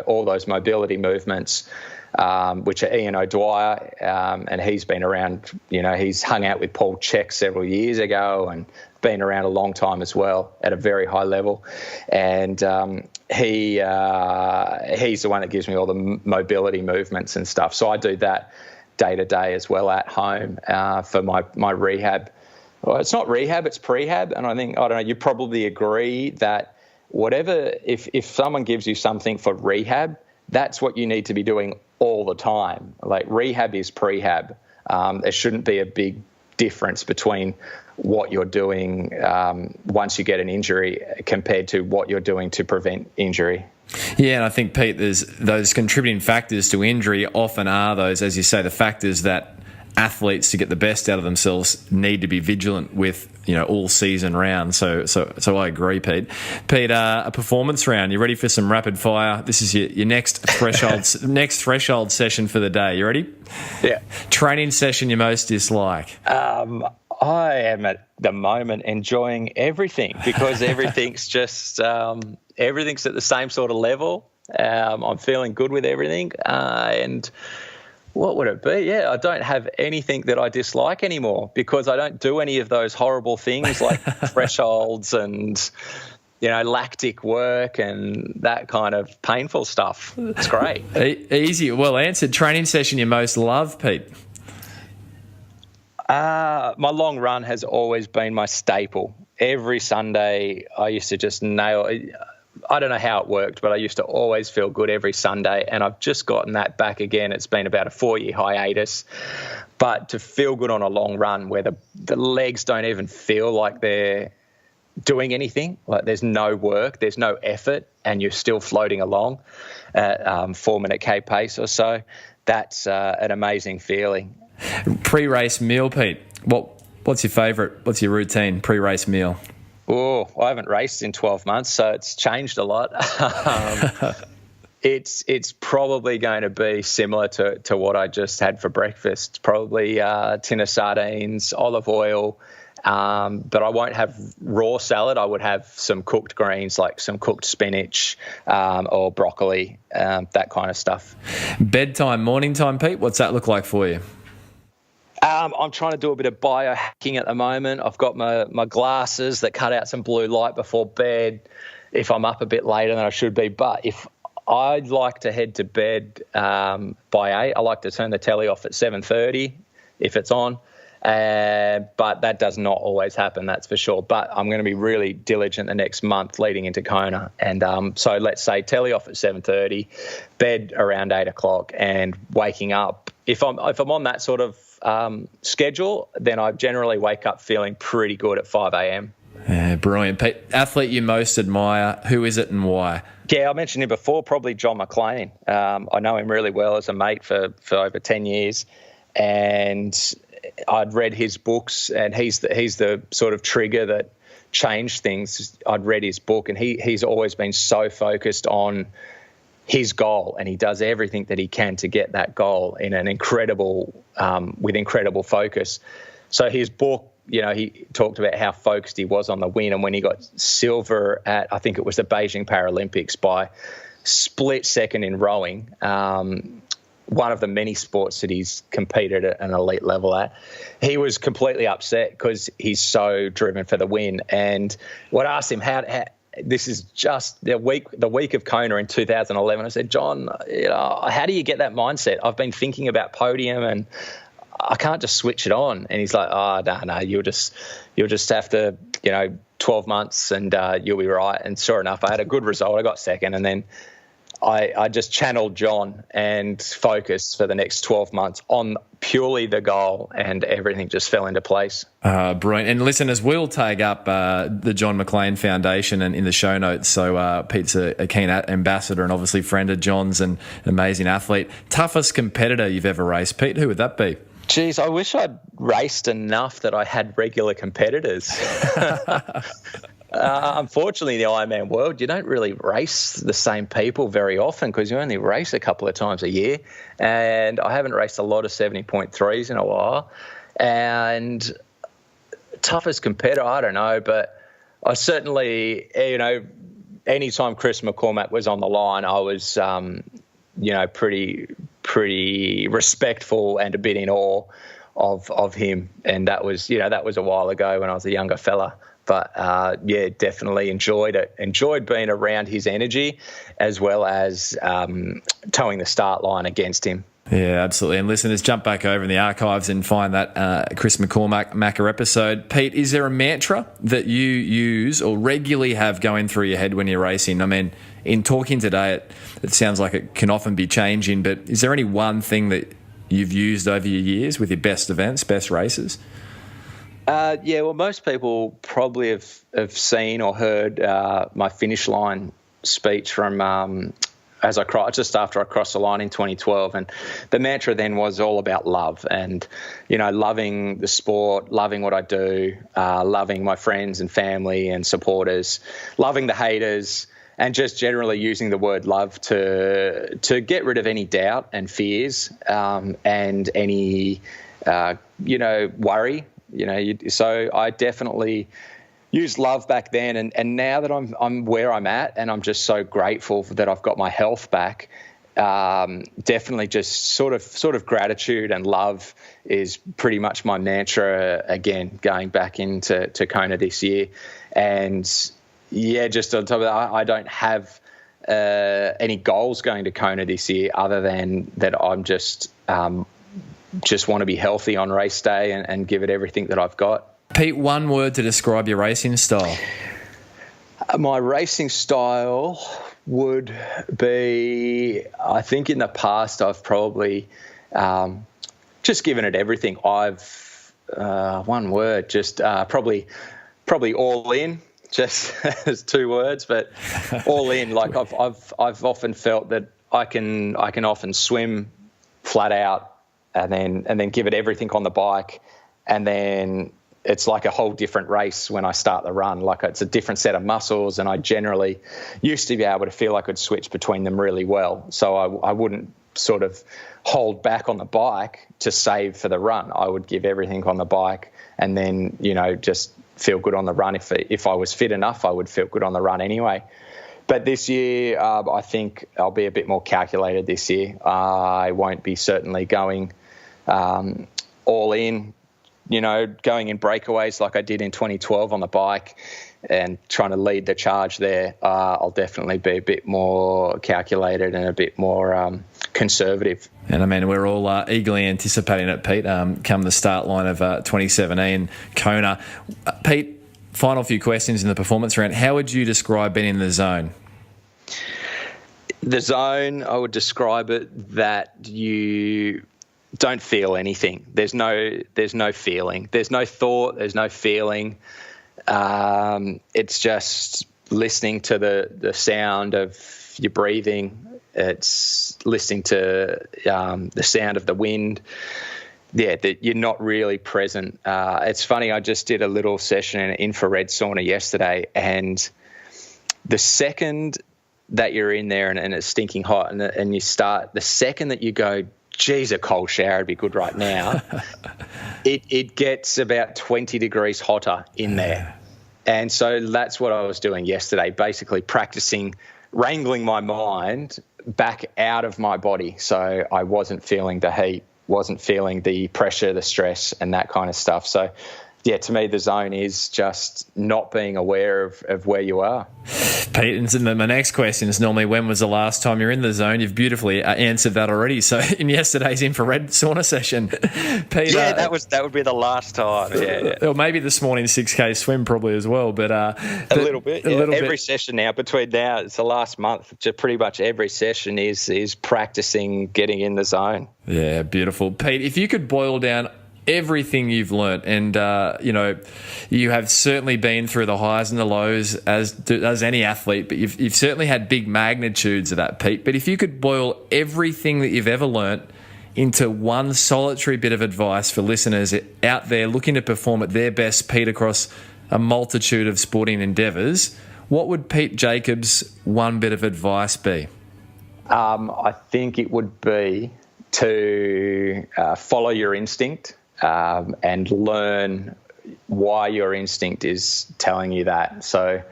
all those mobility movements, which are Ian O'Dwyer, and he's been around, he's hung out with Paul Check several years ago and been around a long time as well at a very high level. And he's the one that gives me all the mobility movements and stuff. So I do that day to day as well at home for my rehab. Well, it's not rehab, it's prehab. And I don't know, you probably agree that if someone gives you something for rehab, that's what you need to be doing all the time. Like, rehab is prehab. There shouldn't be a big difference between what you're doing once you get an injury compared to what you're doing to prevent injury.
Yeah, and I think, Pete, there's those contributing factors to injury often are those, as you say, the factors that athletes, to get the best out of themselves, need to be vigilant with, all season round. So I agree, Pete. Pete, a performance round. You ready for some rapid fire? This is your next threshold session for the day. You ready?
Yeah.
Training session you most dislike?
I am at the moment enjoying everything, because everything's just everything's at the same sort of level. I'm feeling good with everything, and what would it be? Yeah, I don't have anything that I dislike anymore, because I don't do any of those horrible things like thresholds and, lactic work and that kind of painful stuff. It's great.
Easy. Well answered. Training session you most love, Pete?
My long run has always been my staple. Every Sunday I used to just nail it. I don't know how it worked, but I used to always feel good every Sunday, and I've just gotten that back again. It's been about a 4-year hiatus, but to feel good on a long run where the legs don't even feel like they're doing anything, like there's no work, there's no effort, and you're still floating along at 4-minute K pace or so, that's an amazing feeling.
Pre-race meal, Pete. What's your favourite? What's your routine pre-race meal?
Oh, I haven't raced in 12 months, so it's changed a lot. It's probably going to be similar to what I just had for breakfast. Probably a tin of sardines, olive oil, but I won't have raw salad. I would have some cooked greens, like some cooked spinach or broccoli, that kind of stuff.
Bedtime, morning time, Pete, what's that look like for you?
I'm trying to do a bit of biohacking at the moment. I've got my glasses that cut out some blue light before bed if I'm up a bit later than I should be. But if I'd like to head to bed by 8, I like to turn the telly off at 7:30 if it's on. But that does not always happen, that's for sure. But I'm going to be really diligent the next month leading into Kona. And so let's say telly off at 7:30, bed around 8 o'clock, and waking up. If I'm on that sort of schedule, then I generally wake up feeling pretty good at 5 a.m.
Yeah, brilliant. Pete, athlete you most admire, who is it and why?
Yeah, I mentioned him before, probably John McLean. I know him really well as a mate for over 10 years. And I'd read his books, and he's the sort of trigger that changed things. I'd read his book, and he's always been so focused on his goal, and he does everything that he can to get that goal in an incredible focus. So his book, he talked about how focused he was on the win, and when he got silver at, I think it was the Beijing Paralympics by split second in rowing, one of the many sports that he's competed at an elite level at, he was completely upset because he's so driven for the win. And when I asked him how this is just the week of Kona in 2011, I said, John, how do you get that mindset? I've been thinking about podium and I can't just switch it on. And he's like, no, you'll just have to, 12 months and you'll be right. And sure enough, I had a good result. I got second, and then I just channeled John and focused for the next 12 months on purely the goal, and everything just fell into place.
Brilliant. And listeners, we'll tag up the John McLean Foundation and in the show notes. So Pete's a keen ambassador and obviously friend of John's and an amazing athlete. Toughest competitor you've ever raced, Pete, who would that be?
Geez, I wish I'd raced enough that I had regular competitors. Unfortunately, the Ironman World, you don't really race the same people very often because you only race a couple of times a year. And I haven't raced a lot of 70.3s in a while. And toughest competitor, I don't know, but I certainly, anytime Chris McCormack was on the line, I was, pretty respectful and a bit in awe of him. And that was a while ago when I was a younger fella. But, definitely enjoyed it. Enjoyed being around his energy as well as towing the start line against him.
Yeah, absolutely. And listeners, jump back over in the archives and find that Chris McCormack episode. Pete, is there a mantra that you use or regularly have going through your head when you're racing? I mean, in talking today, it sounds like it can often be changing, but is there any one thing that you've used over your years with your best events, best races?
Well, most people probably have seen or heard my finish line speech from just after I crossed the line in 2012. And the mantra then was all about love and, loving the sport, loving what I do, loving my friends and family and supporters, loving the haters, and just generally using the word love to get rid of any doubt and fears and any, worry. So I definitely used love back then, and now that I'm where I'm at, and I'm just so grateful that I've got my health back. Definitely just sort of gratitude and love is pretty much my mantra again, going back into Kona this year. And just on top of that, I don't have any goals going to Kona this year other than that I'm just want to be healthy on race day and give it everything that I've got.
Pete, one word to describe your racing style.
My racing style would be, I think in the past I've probably just given it everything. I've, one word, just probably all in, just as 2 words, but all in. Like I've often felt that I can often swim flat out, and then give it everything on the bike, and then it's like a whole different race when I start the run. Like it's a different set of muscles, and I generally used to be able to feel I could switch between them really well. So I wouldn't sort of hold back on the bike to save for the run. I would give everything on the bike, and then just feel good on the run. If I was fit enough, I would feel good on the run anyway. But this year, I think I'll be a bit more calculated this year. I won't be certainly going all in, going in breakaways like I did in 2012 on the bike and trying to lead the charge there, I'll definitely be a bit more calculated and a bit more conservative.
And I mean, we're all eagerly anticipating it, Pete, come the start line of 2017 Kona. Pete, final few questions in the performance round. How would you describe being in the zone?
The zone, I would describe it that you don't feel anything. There's no feeling. There's no thought. There's no feeling. It's just listening to the sound of your breathing. It's listening to the sound of the wind. Yeah, that you're not really present. It's funny, I just did a little session in an infrared sauna yesterday, and the second that you're in there and it's stinking hot and you start, the second that you go, geez, a cold shower would be good right now, it gets about 20 degrees hotter in there. And so that's what I was doing yesterday, basically practicing wrangling my mind back out of my body. So I wasn't feeling the heat, wasn't feeling the pressure, the stress and that kind of stuff. So yeah, to me, the zone is just not being aware of where you are.
Pete, and my next question is normally, when was the last time you're in the zone? You've beautifully answered that already. So in yesterday's infrared sauna session, Pete,
yeah, that would be the last time. Yeah.
Or maybe this morning's 6K swim probably as well. But a
little bit. Yeah. Every session now, between now, it's the last month. Pretty much every session is practicing getting in the zone.
Yeah, beautiful, Pete. If you could boil down everything you've learnt, and you have certainly been through the highs and the lows as any athlete, but you've certainly had big magnitudes of that, Pete. But if you could boil everything that you've ever learnt into one solitary bit of advice for listeners out there looking to perform at their best, Pete, across a multitude of sporting endeavours, what would Pete Jacobs' one bit of advice be?
I think it would be to follow your instinct. And learn why your instinct is telling you that. So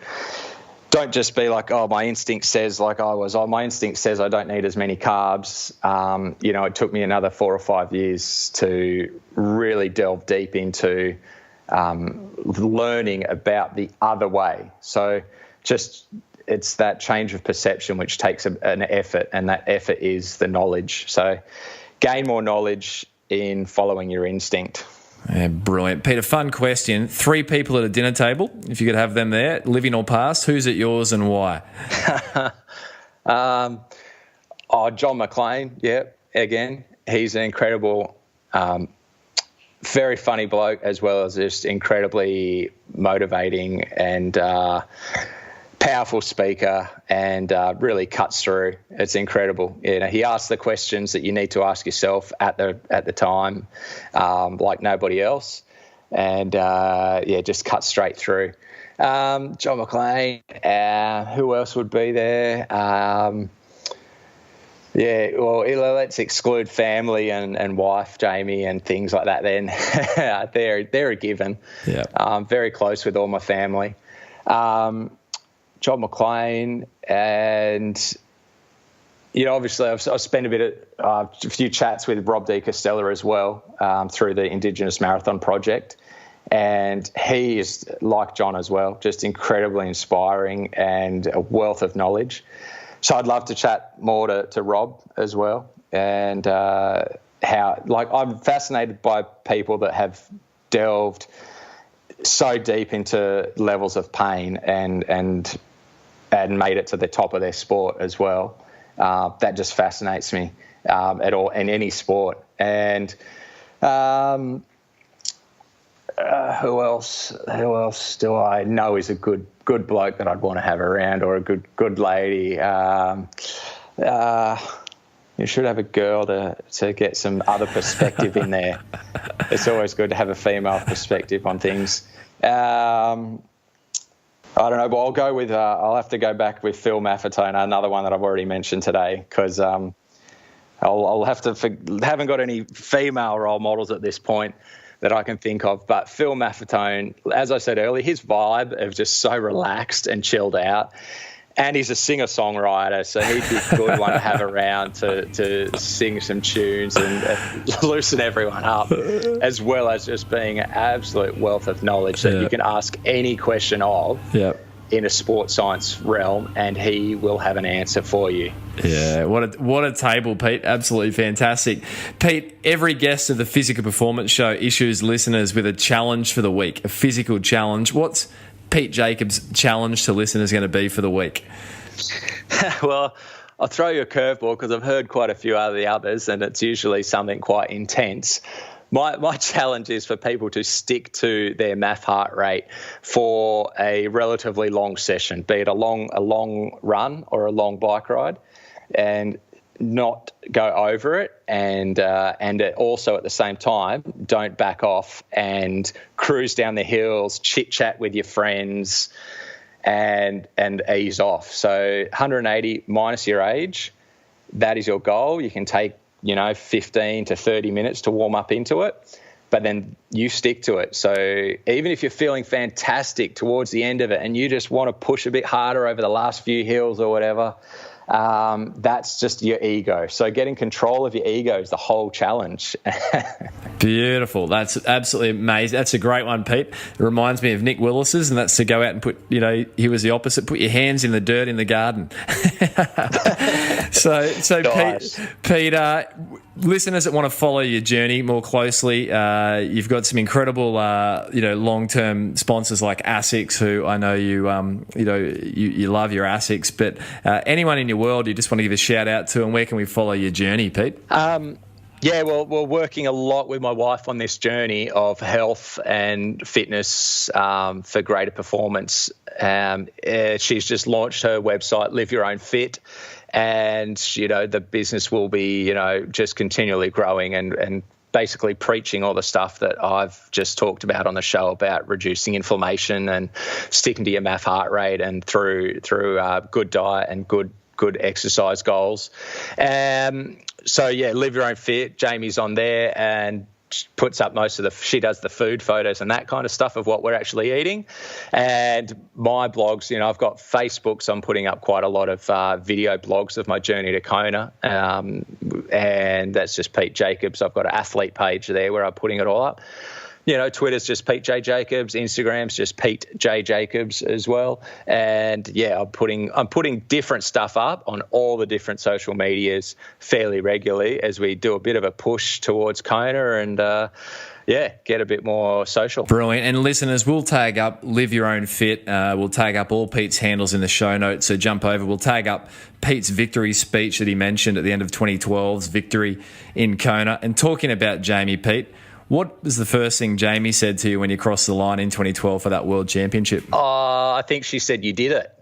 don't just be like, oh, my instinct says my instinct says I don't need as many carbs. It took me another 4 or 5 years to really delve deep into learning about the other way. So it's that change of perception which takes an effort, and that effort is the knowledge. So gain more knowledge in following your instinct.
Yeah, brilliant. Peter, fun question. 3 people at a dinner table, if you could have them there, living or past, who's at yours and why?
John McClane, yeah, again. He's an incredible, very funny bloke, as well as just incredibly motivating and powerful speaker, and really cuts through. It's incredible. He asks the questions that you need to ask yourself at the time, like nobody else, and just cuts straight through. John McClane. Who else would be there? Let's exclude family and wife, Jamie, and things like that. Then they're a given. Yeah, I'm very close with all my family. John McClane, and obviously I've spent a few chats with Rob De Castella as well through the Indigenous Marathon Project, and he is like John as well, just incredibly inspiring and a wealth of knowledge. So I'd love to chat more to Rob as well, and I'm fascinated by people that have delved so deep into levels of pain and made it to the top of their sport as well. That just fascinates me at all, in any sport. And who else do I know is a good bloke that I'd want to have around, or a good lady? You should have a girl to get some other perspective in there. It's always good to have a female perspective on things. I don't know, but I'll go with. I'll have to go back with Phil Maffetone, another one that I've already mentioned today, because I'll have to. Haven't got any female role models at this point that I can think of, but Phil Maffetone, as I said earlier, his vibe of just so relaxed and chilled out, And he's a singer-songwriter, so he'd be a good one to have around to sing some tunes and loosen everyone up, as well as just being an absolute wealth of knowledge that you can ask any question of in a sports science realm, and he will have an answer for you.
Yeah, what a table, Pete. Absolutely fantastic. Pete, every guest of the Physical Performance Show issues listeners with a challenge for the week, a physical challenge. What's Pete Jacobs' challenge to listeners going to be for the week?
Well, I'll throw you a curveball because I've heard quite a few of the others, and it's usually something quite intense. My challenge is for people to stick to their MAF heart rate for a relatively long session, be it a long run or a long bike ride, and not go over it, and also at the same time don't back off and cruise down the hills, chit chat with your friends, and ease off. So 180 minus your age, that is your goal. You can take 15 to 30 minutes to warm up into it, but then you stick to it. So even if you're feeling fantastic towards the end of it and you just want to push a bit harder over the last few hills or whatever, that's just your ego. So getting control of your ego is the whole challenge.
Beautiful. That's absolutely amazing. That's a great one, Pete. It reminds me of Nick Willis's, and that's to go out and put, he was the opposite, put your hands in the dirt in the garden. So nice. Pete, listeners that want to follow your journey more closely, you've got some incredible, long-term sponsors like ASICS, who I know you love your ASICS, but anyone in your world you just want to give a shout out to, and where can we follow your journey, Pete?
Yeah, well, we're working a lot with my wife on this journey of health and fitness for greater performance. She's just launched her website, Live Your Own Fit, and the business will be just continually growing and basically preaching all the stuff that I've just talked about on the show about reducing inflammation and sticking to your MAF heart rate, and through good diet and good exercise goals. So yeah, Live Your Own Fit. Jamie's on there and puts up she does the food photos and that kind of stuff of what we're actually eating. And my blogs, I've got Facebook, so I'm putting up quite a lot of video blogs of my journey to Kona. And that's just Pete Jacobs. I've got an athlete page there where I'm putting it all up. Twitter's just Pete J. Jacobs. Instagram's just Pete J. Jacobs as well. And yeah, I'm putting different stuff up on all the different social medias fairly regularly as we do a bit of a push towards Kona and get a bit more social.
Brilliant. And listeners, we'll tag up Live Your Own Fit. We'll tag up all Pete's handles in the show notes. So jump over. We'll tag up Pete's victory speech that he mentioned at the end of 2012's victory in Kona. And talking about Jamie, Pete, what was the first thing Jamie said to you when you crossed the line in 2012 for that World Championship?
I think she said, "You did it."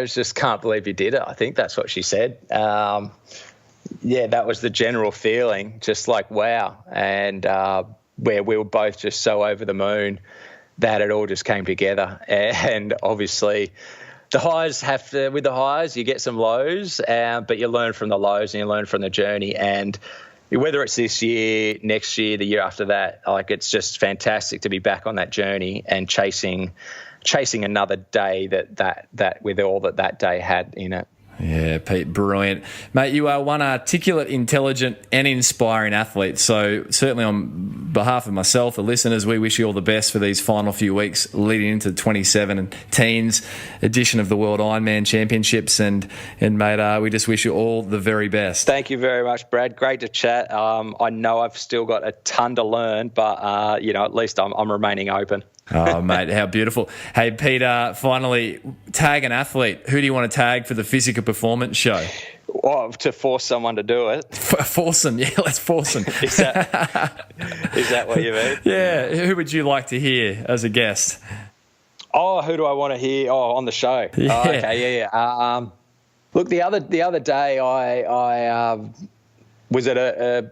Just can't believe you did it. I think that's what she said. That was the general feeling, just like, wow. And where we were both just so over the moon that it all just came together. And obviously the highs with the highs, you get some lows, but you learn from the lows and you learn from the journey. And whether it's this year, next year, the year after that, it's just fantastic to be back on that journey and chasing another day that with all that day had in it.
Yeah, Pete, brilliant. Mate, you are one articulate, intelligent and inspiring athlete. So certainly on behalf of myself, the listeners, we wish you all the best for these final few weeks leading into the 2017 edition of the World Ironman Championships. And mate, we just wish you all the very best.
Thank you very much, Brad. Great to chat. I know I've still got a ton to learn, but, at least I'm remaining open.
Oh, mate, how beautiful. Hey, Peter, finally, tag an athlete. Who do you want to tag for the Physical Performance Show?
Well, to force someone to do it.
Force them, yeah, let's force them.
Is that what you mean?
Yeah, who would you like to hear as a guest?
Oh, who do I want to hear? Oh, on the show.
Yeah.
Oh, okay, yeah. Look, the other day I was at a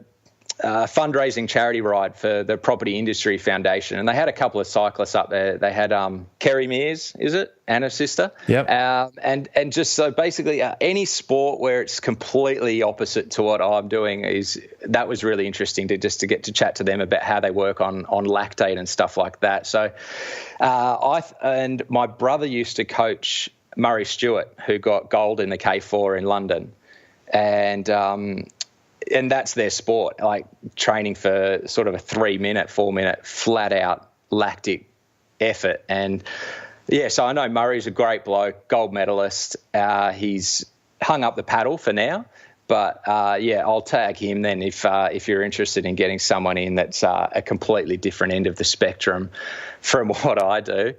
fundraising charity ride for the Property Industry Foundation, and they had a couple of cyclists up there. They had Kerry Mears, is it, and her sister?
Yep.
And just so basically any sport where it's completely opposite to what I'm doing that was really interesting to get to chat to them about how they work on lactate and stuff like that. So and my brother used to coach Murray Stewart, who got gold in the K4 in London. And that's their sport, like training for sort of a 3-minute, 4-minute flat out lactic effort. And yeah, so I know Murray's a great bloke, gold medalist. He's hung up the paddle for now, but yeah, I'll tag him then if you're interested in getting someone in that's a completely different end of the spectrum from what I do.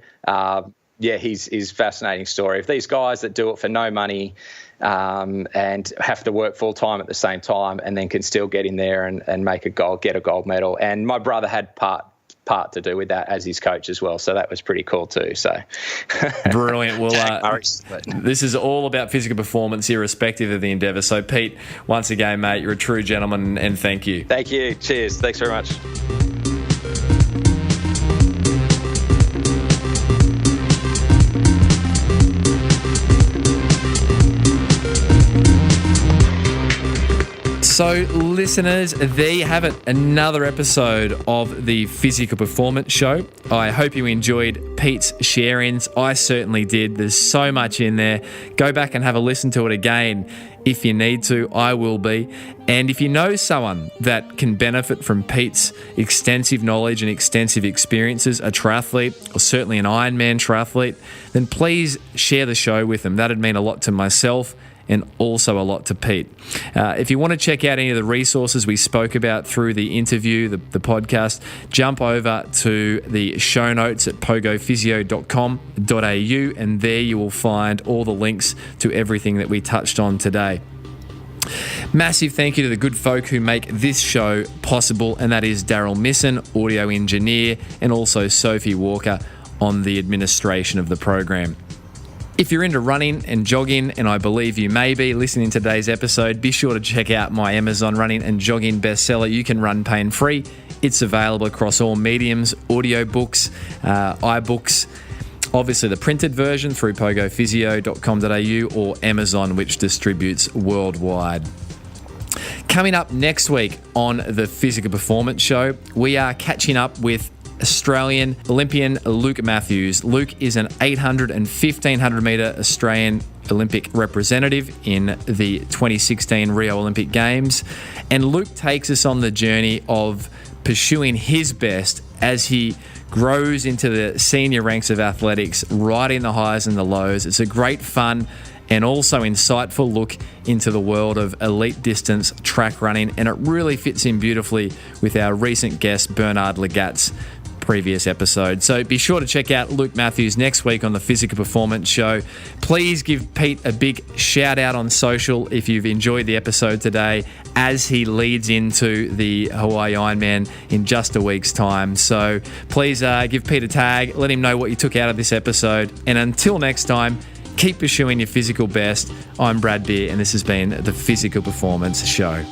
Yeah, he's a fascinating story. If these guys that do it for no money and have to work full time at the same time, and then can still get in there and make a gold, get a gold medal. And my brother had part to do with that as his coach as well, so that was pretty cool too. So
brilliant. Well, this is all about physical performance, irrespective of the endeavour. So Pete, once again, mate, you're a true gentleman, and thank you.
Thank you. Cheers. Thanks very much.
So, listeners, there you have it, another episode of the Physical Performance Show. I hope you enjoyed Pete's share-ins. I certainly did. There's so much in there. Go back and have a listen to it again if you need to. I will be. And if you know someone that can benefit from Pete's extensive knowledge and extensive experiences, a triathlete, or certainly an Ironman triathlete, then please share the show with them. That'd mean a lot to myself and also a lot to Pete. If you want to check out any of the resources we spoke about through the interview, the podcast, jump over to the show notes at pogophysio.com.au, and there you will find all the links to everything that we touched on today. Massive thank you to the good folk who make this show possible, and that is Daryl Misson, audio engineer, and also Sophie Walker on the administration of the program. If you're into running and jogging, and I believe you may be listening to today's episode, be sure to check out my Amazon running and jogging bestseller, You Can Run Pain Free. It's available across all mediums, audiobooks, iBooks, obviously the printed version through pogophysio.com.au or Amazon, which distributes worldwide. Coming up next week on the Physical Performance Show, we are catching up with Australian Olympian Luke Matthews. Luke is an 800 and 1500 metre Australian Olympic representative in the 2016 Rio Olympic Games. And Luke takes us on the journey of pursuing his best as he grows into the senior ranks of athletics, riding the highs and the lows. It's a great fun and also insightful look into the world of elite distance track running, and it really fits in beautifully with our recent guest, Bernard Lagat's previous episode. So be sure to check out Luke Matthews next week on the Physical Performance Show. Please give Pete a big shout out on social if you've enjoyed the episode today, as he leads into the Hawaii Ironman in just a week's time. So please give Pete a tag, let him know what you took out of this episode, and until next time, keep pursuing your physical best. I'm Brad Beer, and this has been the Physical Performance Show.